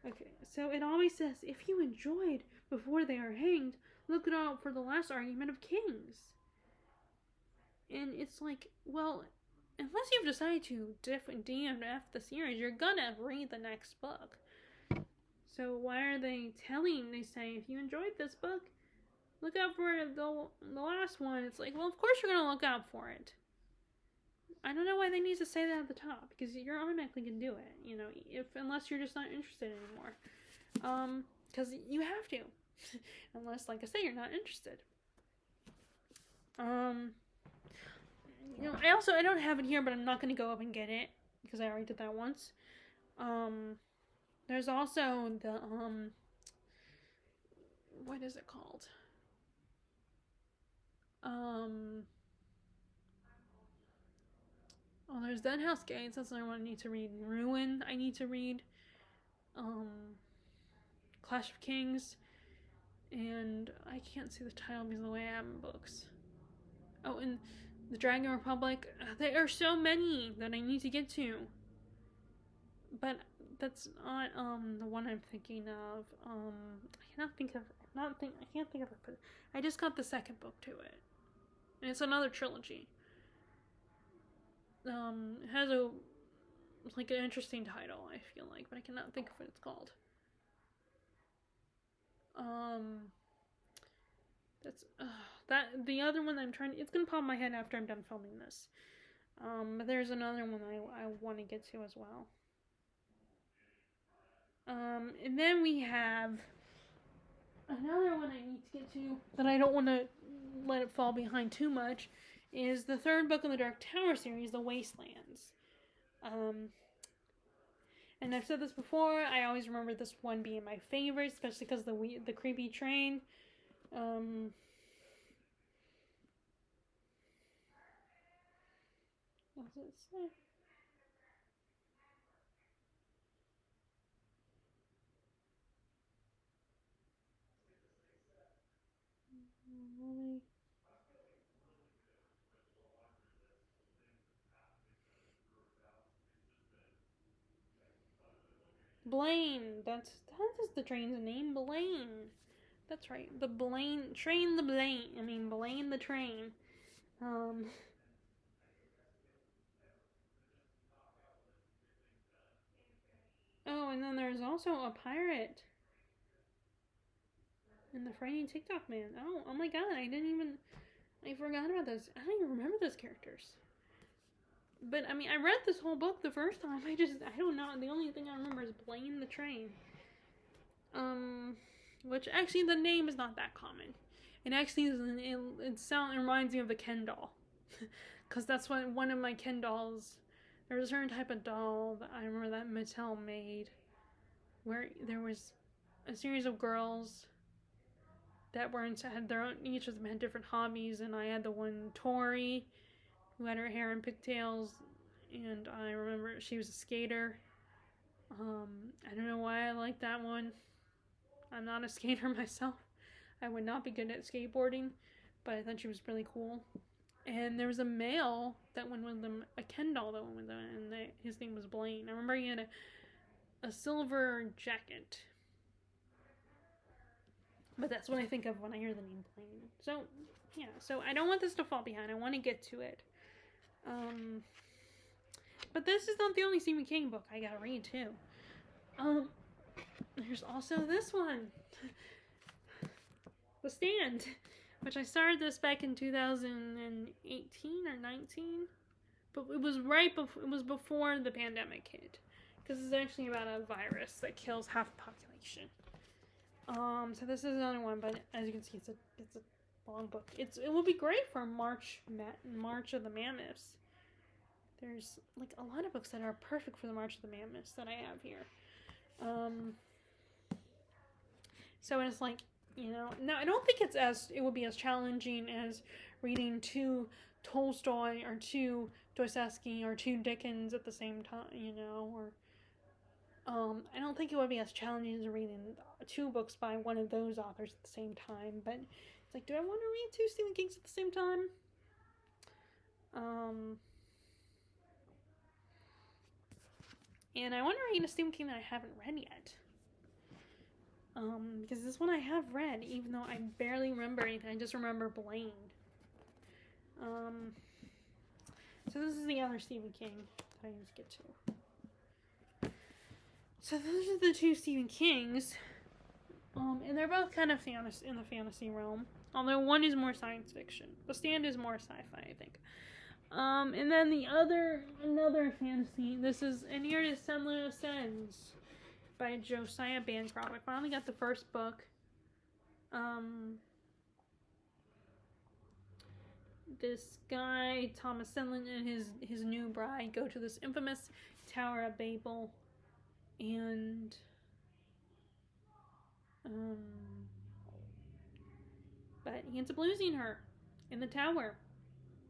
Okay, so it always says, if you enjoyed Before They Are Hanged, look out for The Last Argument of Kings. And it's like, well, unless you've decided to DNF the series, you're gonna read the next book. So why are they say, if you enjoyed this book, look out for the last one. It's like, well, of course you're gonna look out for it. I don't know why they need to say that at the top, because you're automatically gonna do it, unless you're just not interested anymore. Because you have to. Unless, like I say, you're not interested. I don't have it here, but I'm not going to go up and get it because I already did that once. There's also the, what is it called? There's Dead House Gates. That's another one I need to read. Ruin, I need to read. Clash of Kings. And I can't see the title because of the way I have in books. Oh, and the Dragon Republic. There are so many that I need to get to. But that's not the one I'm thinking of. I can't think of it. I just got the second book to it. And it's another trilogy. It has an interesting title, I feel like, but I cannot think of what it's called. The other one it's gonna pop in my head after I'm done filming this. But there's another one I want to get to as well. And then we have another one I need to get to that I don't want to let it fall behind too much is the third book in the Dark Tower series, The Wastelands. And I've said this before, I always remember this one being my favorite, especially because the creepy train. What does it say? Blaine. That is the train's name, Blaine. That's right. The Blaine train. Blaine the train. Oh, and then there's also a pirate. And the Frightening TikTok Man. Oh my god, I forgot about this. I don't even remember those characters. But, I read this whole book the first time. I don't know. The only thing I remember is Blaine the Train. Which, actually, the name is not that common. It actually it reminds me of a Ken doll. Because that's what one of my Ken dolls, there was a certain type of doll that I remember that Mattel made. Where there was a series of girls that had their own, each of them had different hobbies, and I had the one Tori, who had her hair in pigtails, and I remember she was a skater. I don't know why I like that one. I'm not a skater myself. I would not be good at skateboarding, but I thought she was really cool. And there was a male that went with them, a Ken doll that went with them, and his name was Blaine. I remember he had a silver jacket. But that's what I think of when I hear the name Blaine. So, yeah. So I don't want this to fall behind. I want to get to it. But this is not the only Stephen King book I gotta read, too. There's also this one. The Stand. Which I started this back in 2018 or 19. But it was before the pandemic hit. Because it's actually about a virus that kills half the population. So this is another one, but as you can see, it's a long book. It will be great for March of the Mammoths. There's a lot of books that are perfect for the March of the Mammoths that I have here. So it's now I don't think it would be as challenging as reading 2 Tolstoy or 2 Dostoevsky or 2 Dickens at the same time, or I don't think it would be as challenging as reading 2 books by one of those authors at the same time, but it's do I want to read 2 Stephen Kings at the same time? And I want to read a Stephen King that I haven't read yet. Because this one I have read, even though I barely remember anything. I just remember Blaine. So this is the other Stephen King that I need to get to. So those are the 2 Stephen Kings. And they're both kind of in the fantasy realm. Although one is more science fiction. The Stand is more sci-fi, I think. And then another fantasy. This is An Heir to Senla Ascends by Josiah Bancroft. I finally got the first book. this guy, Thomas Senlin, and his new bride go to this infamous Tower of Babel, and but he ends up losing her in the tower.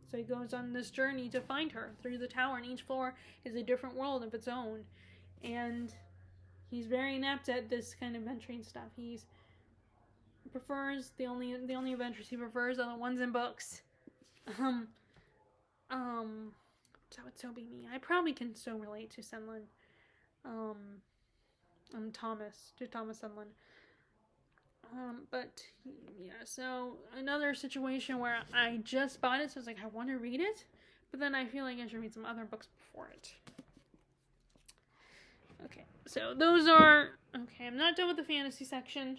So he goes on this journey to find her through the tower, and each floor is a different world of its own. And he's very inept at this kind of adventuring stuff. He prefers the only adventures he prefers are the ones in books. That would so be me. I probably can so relate to Senlin. Thomas Senlin. But yeah, so another situation where I just bought it, so I was like, I want to read it, but then I feel like I should read some other books before it. Okay, so those are, okay, I'm not done with the fantasy section.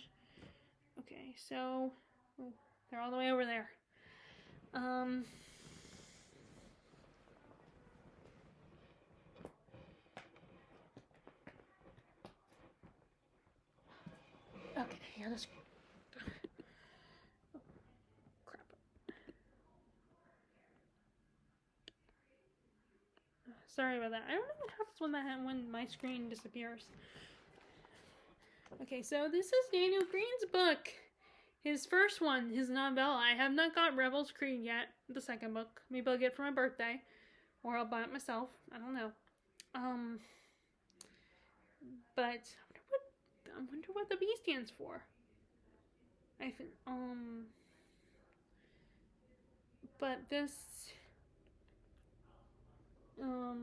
Okay, so, they're all the way over there. Okay, here, let's go. Oh, crap. Sorry about that. I don't know what happens when my screen disappears. Okay, so this is Daniel Green's book. His first one, his novella. I have not got Rebel's Creed yet, the second book. Maybe I'll get it for my birthday. Or I'll buy it myself. I don't know. But I wonder what the B stands for. I think, but this, oh,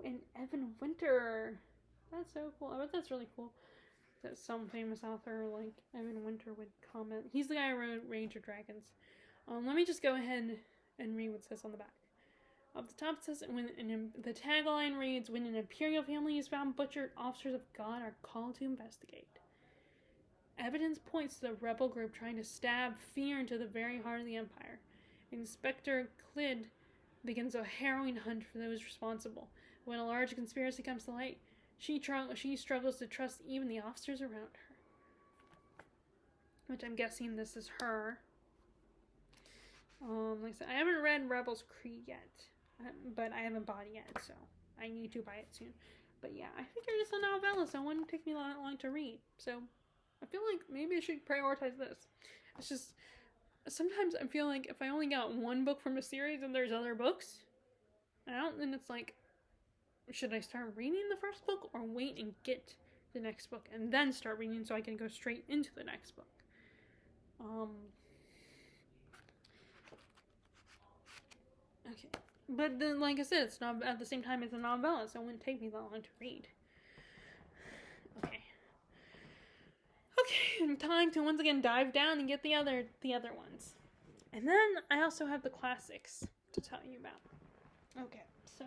and Evan Winter. That's so cool. I bet that's really cool that some famous author like Evan Winter would comment. He's the guy who wrote Rage of Dragons. Let me just go ahead and read what it says on the back. Up the top it says, the tagline reads, when an imperial family is found butchered, officers of God are called to investigate. Evidence points to the rebel group trying to stab fear into the very heart of the Empire. Inspector Clyd begins a harrowing hunt for those responsible. When a large conspiracy comes to light, she struggles to trust even the officers around her. Which I'm guessing this is her. Like I said, I haven't read Rebel's Creed yet. But I haven't bought it yet, so I need to buy it soon. But yeah, I think it's a novella, so it wouldn't take me that long to read. So I feel like maybe I should prioritize this. It's just, sometimes I feel like if I only got one book from a series and there's other books out, then it's like, should I start reading the first book or wait and get the next book and then start reading so I can go straight into the next book? Okay. But then, like I said, it's not at the same time it's a novella, so it wouldn't take me that long to read. Okay. Okay, time to once again dive down and get the other ones. And then I also have the classics to tell you about. Okay, so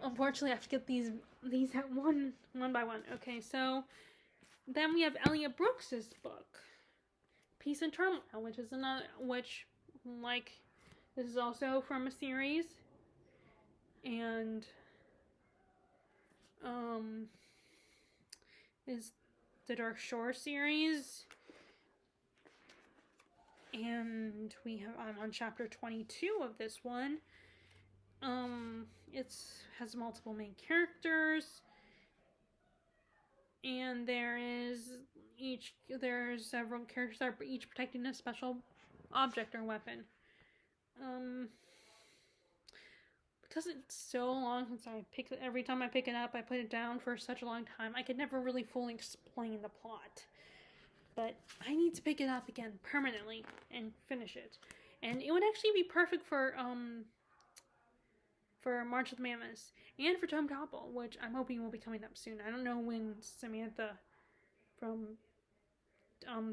unfortunately I have to get these at one by one. Okay, so then we have Elliot Brooks's book, Peace and Turmoil, this is also from a series, and is the Dark Shore series, and I'm on chapter 22 of this one. It has multiple main characters, and there's several characters that are each protecting a special object or weapon. Because it's so long since every time I pick it up, I put it down for such a long time, I could never really fully explain the plot. But I need to pick it up again permanently and finish it. And it would actually be perfect for March of the Mammoths and for Tome Topple, which I'm hoping will be coming up soon. I don't know when Samantha from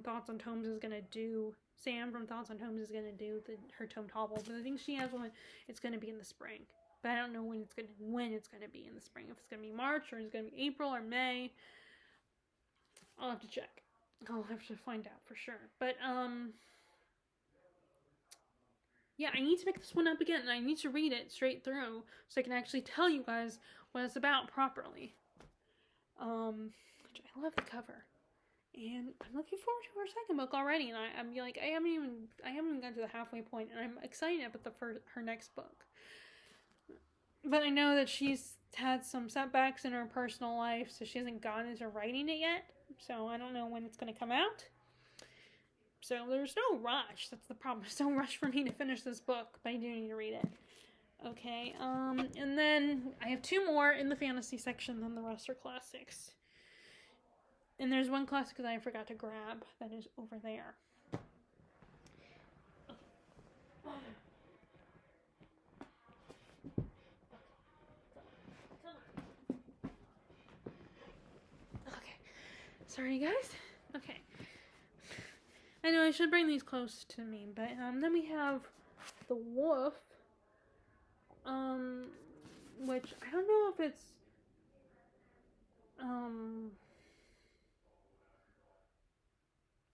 Thoughts on Tomes is gonna do. Sam from Thoughts on Tomes is gonna do her Tome Topple, but I think she has one. It's gonna be in the spring, but I don't know when it's gonna be in the spring. If it's gonna be March or it's gonna be April or May, I'll have to check. I'll have to find out for sure. But yeah, I need to pick this one up again, and I need to read it straight through so I can actually tell you guys what it's about properly. Which I love the cover. And I'm looking forward to her second book already, and I'm like, I haven't even gotten to the halfway point, and I'm excited about her next book. But I know that she's had some setbacks in her personal life, so she hasn't gotten into writing it yet. So I don't know when it's going to come out. So there's no rush. That's the problem. There's no rush for me to finish this book, but I do need to read it. Okay, and then I have 2 more in the fantasy section, then the rest are classics. And there's one classic that I forgot to grab that is over there. Okay. Sorry, guys. Okay. I know I should bring these close to me, but then we have The Wolf, which I don't know if it's,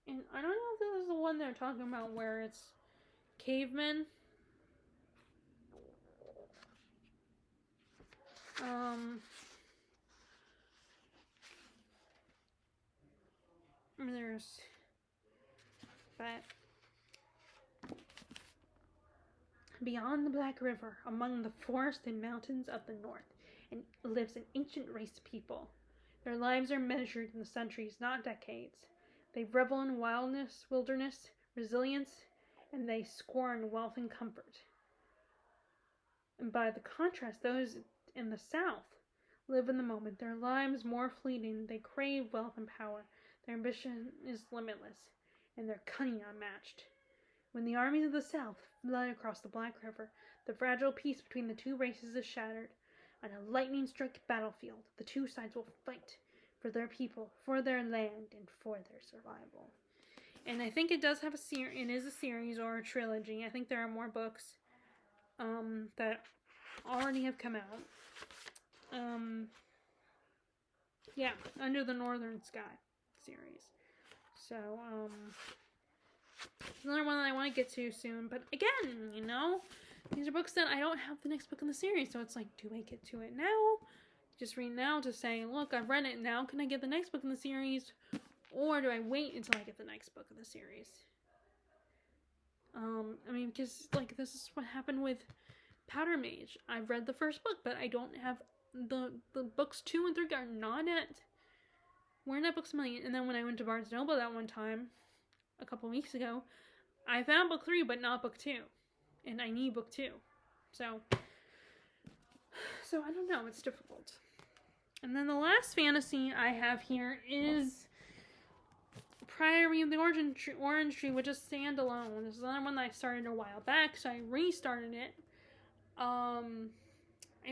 and I don't know if this is the one they're talking about where it's cavemen. But beyond the Black River, among the forests and mountains of the north, lives an ancient race of people. Their lives are measured in the centuries, not decades. They revel in wilderness, resilience, and they scorn wealth and comfort. And by the contrast, those in the south live in the moment. Their lives more fleeting. They crave wealth and power. Their ambition is limitless, and their cunning unmatched. When the armies of the south flood across the Black River, the fragile peace between the 2 races is shattered. On a lightning-struck battlefield, the 2 sides will fight for their people, for their land, and for their survival. And I think it does have it is a series or a trilogy. I think there are more books that already have come out. Yeah, Under the Northern Sky series. So, it's another one that I want to get to soon. But again, these are books that I don't have the next book in the series. So it's like, do I get to it now? Just read now to say, look, I've read it now. Can I get the next book in the series? Or do I wait until I get the next book in the series? Because, this is what happened with Powder Mage. I've read the first book, but I don't have the books 2 and 3 are not at we're not Books A Million. And then when I went to Barnes & Noble that one time, a couple weeks ago, I found book 3, but not book 2. And I need book 2. So I don't know. It's difficult. And then the last fantasy I have here is Priory of the Orange Tree, which is standalone. This is another one that I started a while back, so I restarted it. I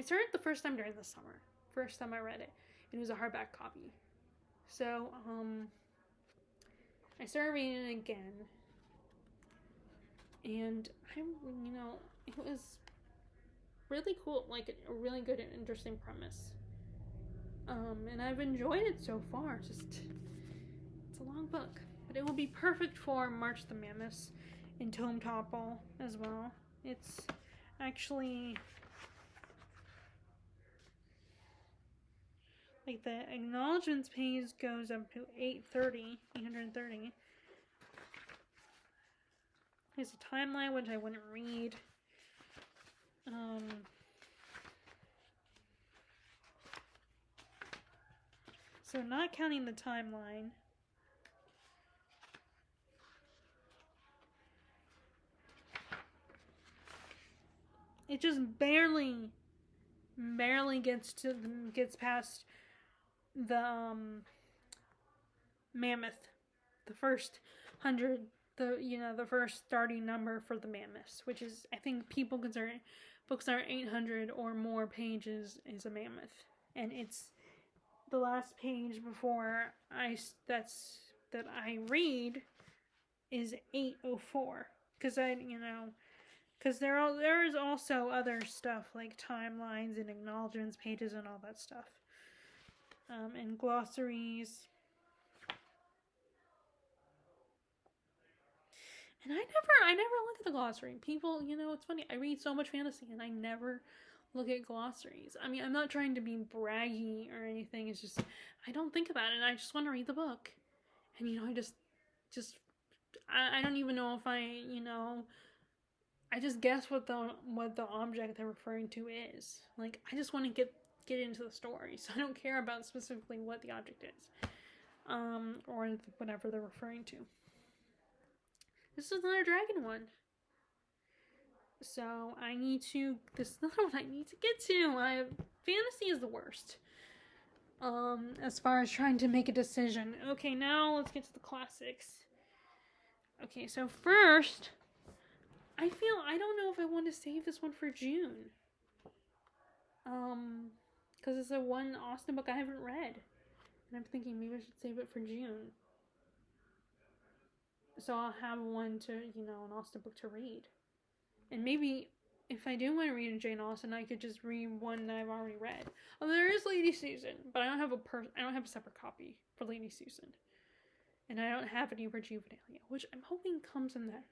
started the first time during the summer. First time I read it. It was a hardback copy. So, I started reading it again. And it was really cool. A really good and interesting premise. And I've enjoyed it so far. It's a long book. But it will be perfect for March the Mammoths in Tome Topple as well. It's actually the acknowledgements page goes up to 830. There's a timeline which I wouldn't read. So not counting the timeline, it just barely gets past the mammoth, the first 100, the first starting number for the mammoths, which is, I think people consider books that are 800 or more pages is a mammoth, and it's the last page before that I read is 804, because there is also other stuff like timelines and acknowledgements pages and all that stuff, and glossaries. And I never look at the glossary. People, it's funny. I read so much fantasy and I never look at glossaries. I mean, I'm not trying to be braggy or anything. It's just, I don't think about it, and I just want to read the book. And, you know, I don't even know if I just guess what the object they're referring to is. Like, I just want to get into the story, so I don't care about specifically what the object is, or whatever they're referring to. This is another dragon one, so this is another one I need to get to. Fantasy is the worst, as far as trying to make a decision. Okay, now let's get to the classics. Okay, so first, I don't know if I want to save this one for June. Because it's the one Austen book I haven't read. And I'm thinking maybe I should save it for June. So I'll have one an Austen book to read. And maybe if I do want to read a Jane Austen, I could just read one that I've already read. Oh, there is Lady Susan, but I don't have a separate copy for Lady Susan. And I don't have any for Juvenilia, which I'm hoping comes in that.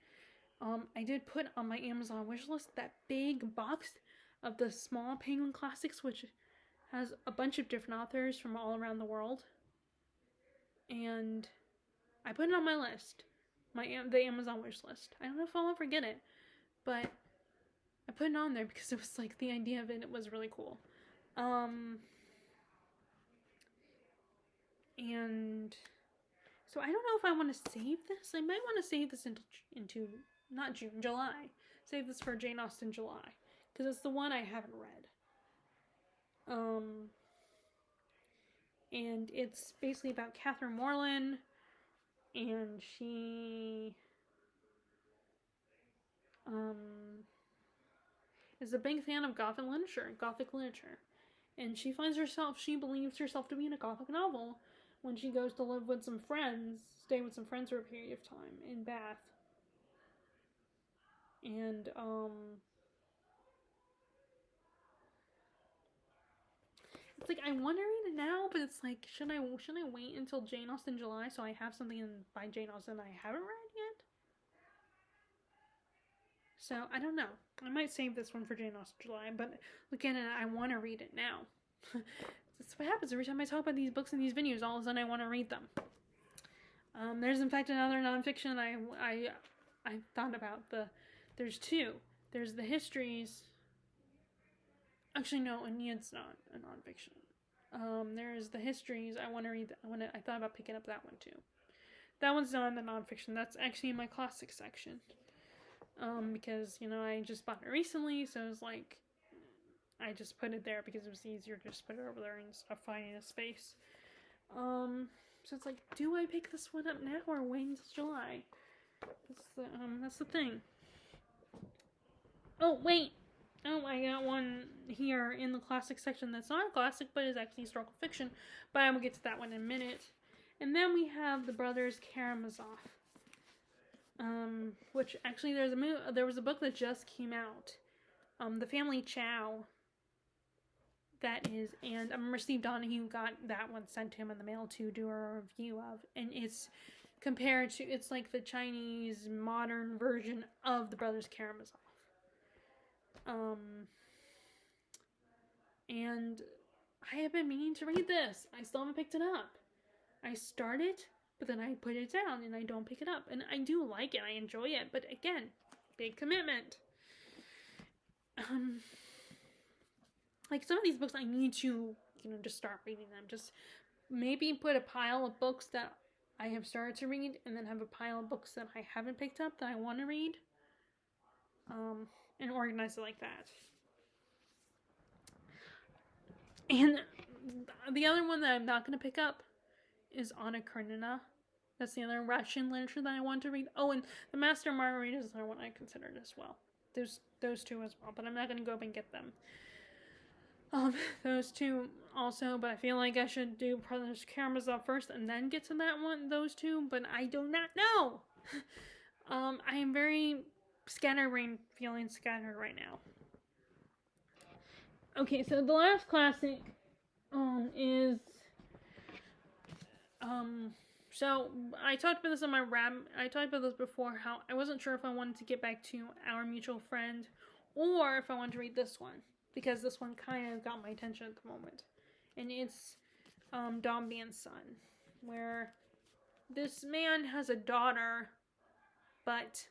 I did put on my Amazon wishlist that big box of the small Penguin Classics, which has a bunch of different authors from all around the world. And I put it on my list, the Amazon wishlist. I don't know if I'll ever get it, but I put it on there because it was like the idea of it was really cool. And so I don't know if I want to save this. I might want to save this into not June, July. Save this for Jane Austen July, because it's the one I haven't read. And it's basically about Catherine Morland, and she is a big fan of Gothic literature, and she believes herself to be in a Gothic novel when she goes to stay with some friends for a period of time in Bath. And it's like I want to read it now, but it's like should I wait until Jane Austen July so I have something by Jane Austen I haven't read yet? So I don't know. I might save this one for Jane Austen July, but again, I want to read it now. That's what happens every time I talk about these books in these videos. All of a sudden, I want to read them. There's in fact another nonfiction I thought about. There's two. There's the histories. Actually, no, Aeneid's not a nonfiction. There's the histories. I want to read. I thought about picking up that one too. That one's not in the nonfiction. That's actually in my classic section. Because I just bought it recently, so it was like I just put it there because it was easier to just put it over there instead of finding a space. So it's like, do I pick this one up now or wait until July? That's the thing. Oh, wait. Oh, I got one here in the classic section that's not a classic, but is actually historical fiction. But I will get to that one in a minute. And then we have the Brothers Karamazov. Which actually there was a book that just came out. The Family Chow. That is, and Steve Donahue got that one sent to him in the mail to do a review of. And it's it's like the Chinese modern version of the Brothers Karamazov. And I have been meaning to read this. I still haven't picked it up. I started, but then I put it down and I don't pick it up. And I do like it. I enjoy it. But again, big commitment. Like some of these books I need to, just start reading them. Just maybe put a pile of books that I have started to read and then have a pile of books that I haven't picked up that I want to read. And organize it like that. And the other one that I'm not going to pick up is Anna Karenina. That's the other Russian literature that I want to read. Oh, and The Master and Margarita is another one I considered as well. Those two as well, but I'm not going to go up and get them. Those two also, but I feel like I should do Brothers Karamazov first and then get to those two, but I do not know. I am very feeling scattered right now. Okay, so the last classic is so I talked about this on I talked about this before, how I wasn't sure if I wanted to get back to Our Mutual Friend or if I wanted to read this one. because this one kind of got my attention at the moment. And it's Dombey and Son, where this man has a daughter, but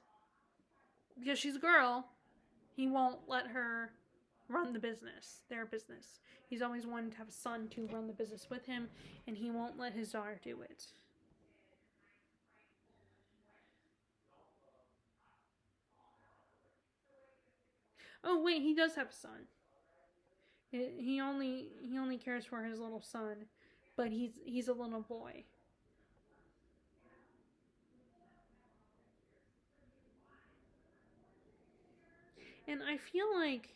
because she's a girl, he won't let her run the business, their business. He's always wanted to have a son to run the business with him, and he won't let his daughter do it. Oh wait, he does have a son. He only cares for his little son, but he's a little boy. And I feel like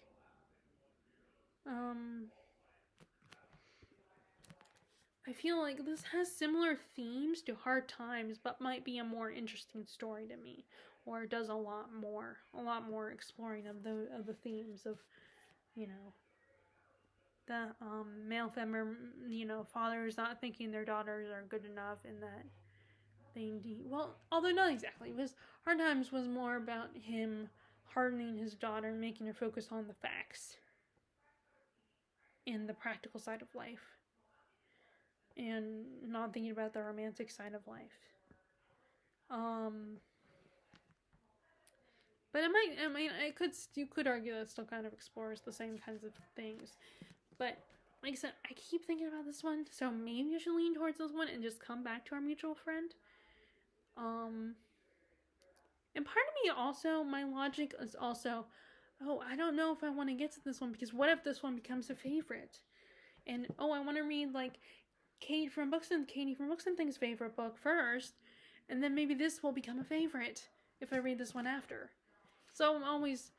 this has similar themes to Hard Times, but might be a more interesting story to me, or it does a lot more exploring of the themes of, you know, the male femmer, you know, fathers not thinking their daughters are good enough, and that they well, although not exactly, because Hard Times was more about him hardening his daughter and making her focus on the facts and the practical side of life, and not thinking about the romantic side of life. But you could argue that it still kind of explores the same kinds of things. But like I said, I keep thinking about this one, so maybe I should lean towards this one and just come back to Our Mutual Friend. And part of me also, my logic is also, oh, I don't know if I want to get to this one, because what if this one becomes a favorite? And, oh, I want to read, like, Katie from Buxton thinks favorite book first, and then maybe this will become a favorite if I read this one after. So I've always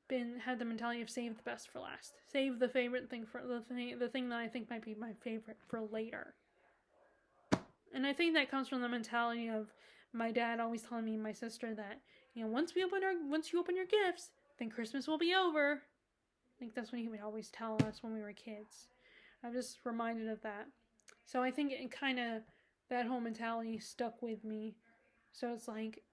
had the mentality of save the best for last. Save the favorite thing for the thing that I think might be my favorite for later. And I think that comes from the mentality of my dad always telling me and my sister that, you know, once you open your gifts, then Christmas will be over. I think that's what he would always tell us when we were kids. I'm just reminded of that. So I think it kind of, that whole mentality stuck with me. So it's like,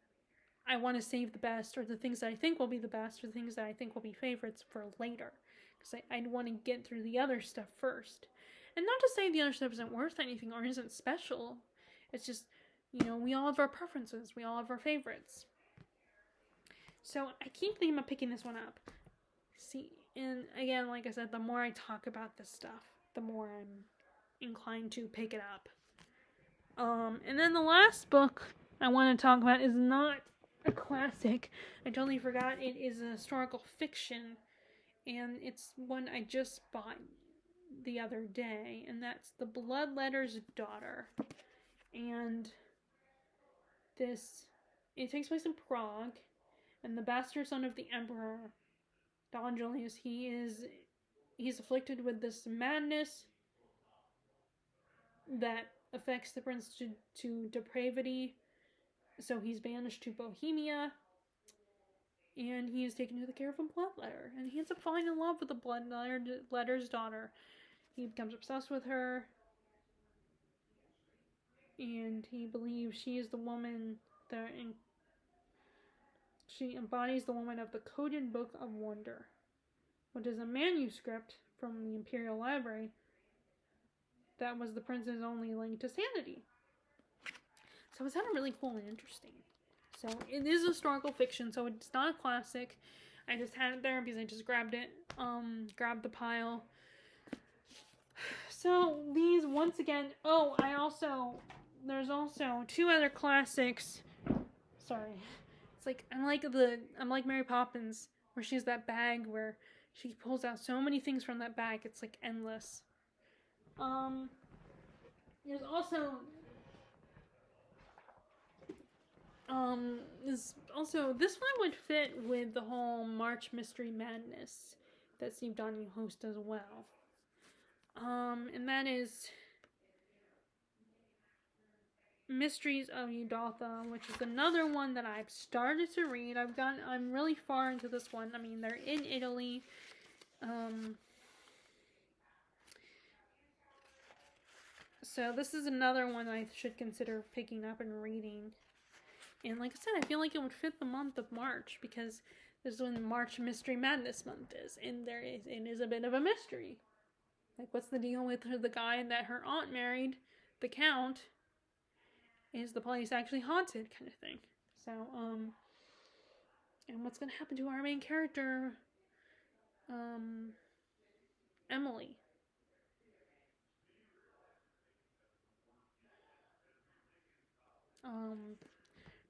I want to save the best, or the things that I think will be the best, or the things that I think will be favorites for later. Because I'd want to get through the other stuff first. And not to say the other stuff isn't worth anything or isn't special. It's just, you know, we all have our preferences. We all have our favorites. So I keep thinking about picking this one up. See, and again, like I said, the more I talk about this stuff, the more I'm inclined to pick it up. And then the last book I want to talk about is not a classic. I totally forgot. It is a historical fiction, and it's one I just bought the other day, and that's The Bloodletter's Daughter. And it takes place in Prague, and the bastard son of the emperor, Don Julius, he's afflicted with this madness that affects the prince to depravity. So he's banished to Bohemia, and he is taken to the care of a bloodletter, and he ends up falling in love with the bloodletter's daughter. He becomes obsessed with her, and he believes she is the woman she embodies the woman of the Coded Book of Wonder, which is a manuscript from the Imperial Library that was the prince's only link to sanity. So it sounded really cool and interesting. So it is historical fiction, so it's not a classic. I just had it there because I just grabbed it, grabbed the pile. So these, once again, there's also two other classics. Sorry. It's like, I'm like Mary Poppins, where she has that bag where she pulls out so many things from that bag, it's like endless. There's also this one would fit with the whole March Mystery Madness that Steve Donahue hosts as well. And that is Mysteries of Udolpha, which is another one that I've started to read. I'm really far into this one. I mean, they're in Italy. So this is another one I should consider picking up and reading. And like I said, I feel like it would fit the month of March, because This is when March Mystery Madness month is, and it is a bit of a mystery. Like, what's the deal with the guy that her aunt married, the Count? Is the place actually haunted, kind of thing? So, and what's gonna happen to our main character, Emily?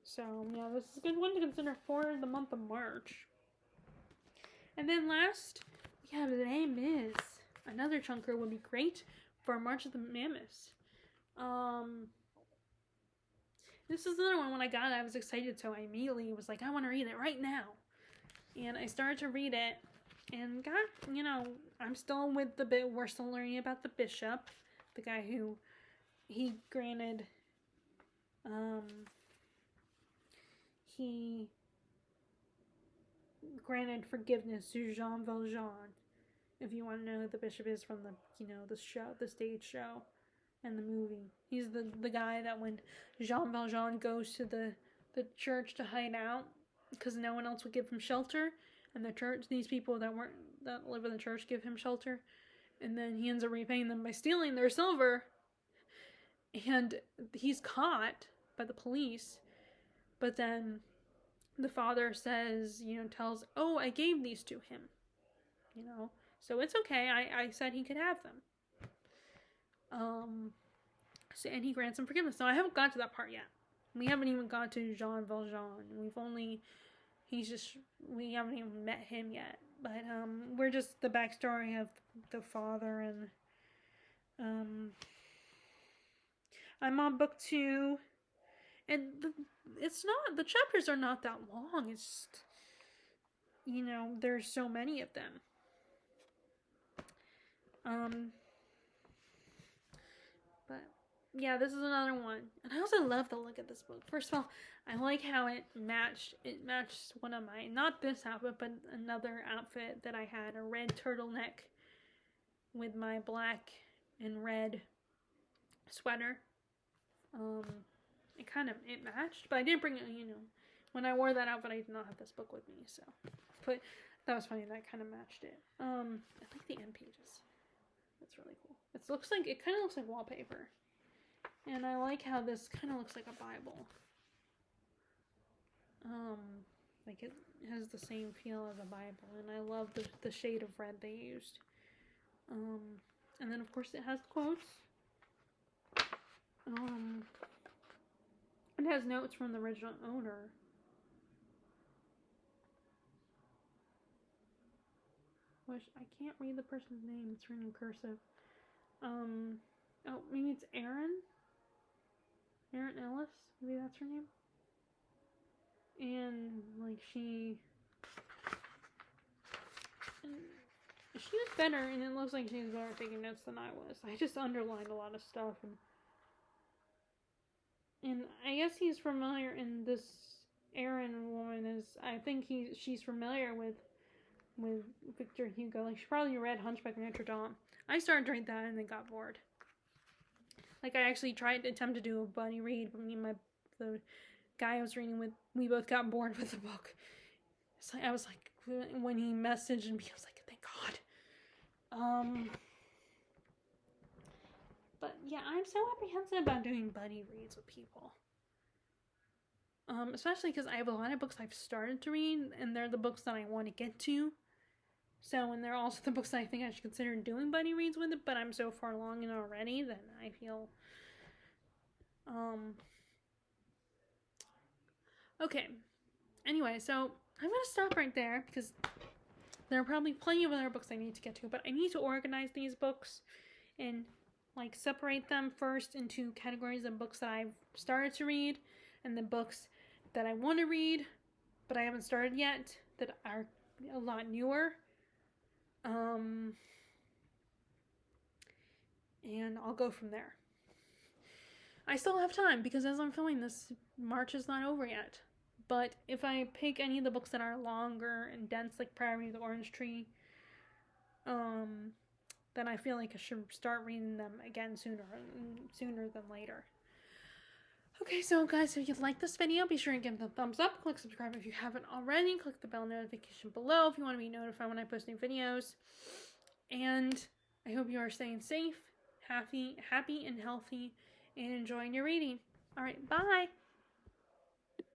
So yeah, this is a good one to consider for the month of March. And then last, we have Les Mis. Another chunker would be great for March of the Mammoths. This is another one. When I got it, I was excited, so I immediately was like, I want to read it right now. And I started to read it, and I'm still with the bit. We're still learning about the bishop, the guy who he granted forgiveness to Jean Valjean. If you want to know who the bishop is from the stage show and the movie, he's the guy that when Jean Valjean goes to the church to hide out because no one else would give him shelter, and these people that live in the church give him shelter, and then he ends up repaying them by stealing their silver, and he's caught by the police, but then the father says, tells, oh, I gave these to him, so it's okay. I said he could have them. So, and he grants him forgiveness. So I haven't got to that part yet. We haven't even got to Jean Valjean. We haven't even met him yet. But we're just the backstory of the father, and I'm on book 2, and the chapters are not that long. It's just, there's so many of them. But yeah, this is another one, and I also love the look of this book. First of all, I like how it matched one of my, not this outfit, but another outfit that I had, a red turtleneck with my black and red sweater. It matched, but I didn't bring it, when I wore that outfit, I did not have this book with me, so, but that was funny, that kind of matched it. I like the end pages. That's really cool. It kind of looks like wallpaper. And I like how this kind of looks like a Bible. Like it has the same feel as a Bible, and I love the shade of red they used. And then of course it has quotes. It has notes from the original owner. Which I can't read the person's name. It's written in cursive. Oh, maybe it's Erin? Erin Ellis? Maybe that's her name? And, she was better, and it looks like she was better at taking notes than I was. I just underlined a lot of stuff, and I guess he's familiar, and this Erin woman is, I think she's familiar with Victor Hugo. She probably read Hunchback of Notre Dame. I started to read that and then got bored. I actually tried to attempt to do a buddy read, but me and the guy I was reading with, we both got bored with the book. So I was like, when he messaged me, I was like, thank God. But yeah, I'm so apprehensive about doing buddy reads with people. Especially because I have a lot of books I've started to read, and they're the books that I want to get to. So, and they're also the books that I think I should consider doing buddy reads with it, but I'm so far along in already that I feel, okay. Anyway, so I'm going to stop right there because there are probably plenty of other books I need to get to, but I need to organize these books and, separate them first into categories of books that I've started to read and the books that I want to read, but I haven't started yet, that are a lot newer. And I'll go from there. I still have time because as I'm filming this, March is not over yet. But if I pick any of the books that are longer and dense, like Priory of the Orange Tree, then I feel like I should start reading them again sooner than later. Okay, so guys, if you like this video, be sure to give it a thumbs up. Click subscribe if you haven't already. Click the bell notification below if you want to be notified when I post new videos. And I hope you are staying safe, happy and healthy, and enjoying your reading. All right, bye.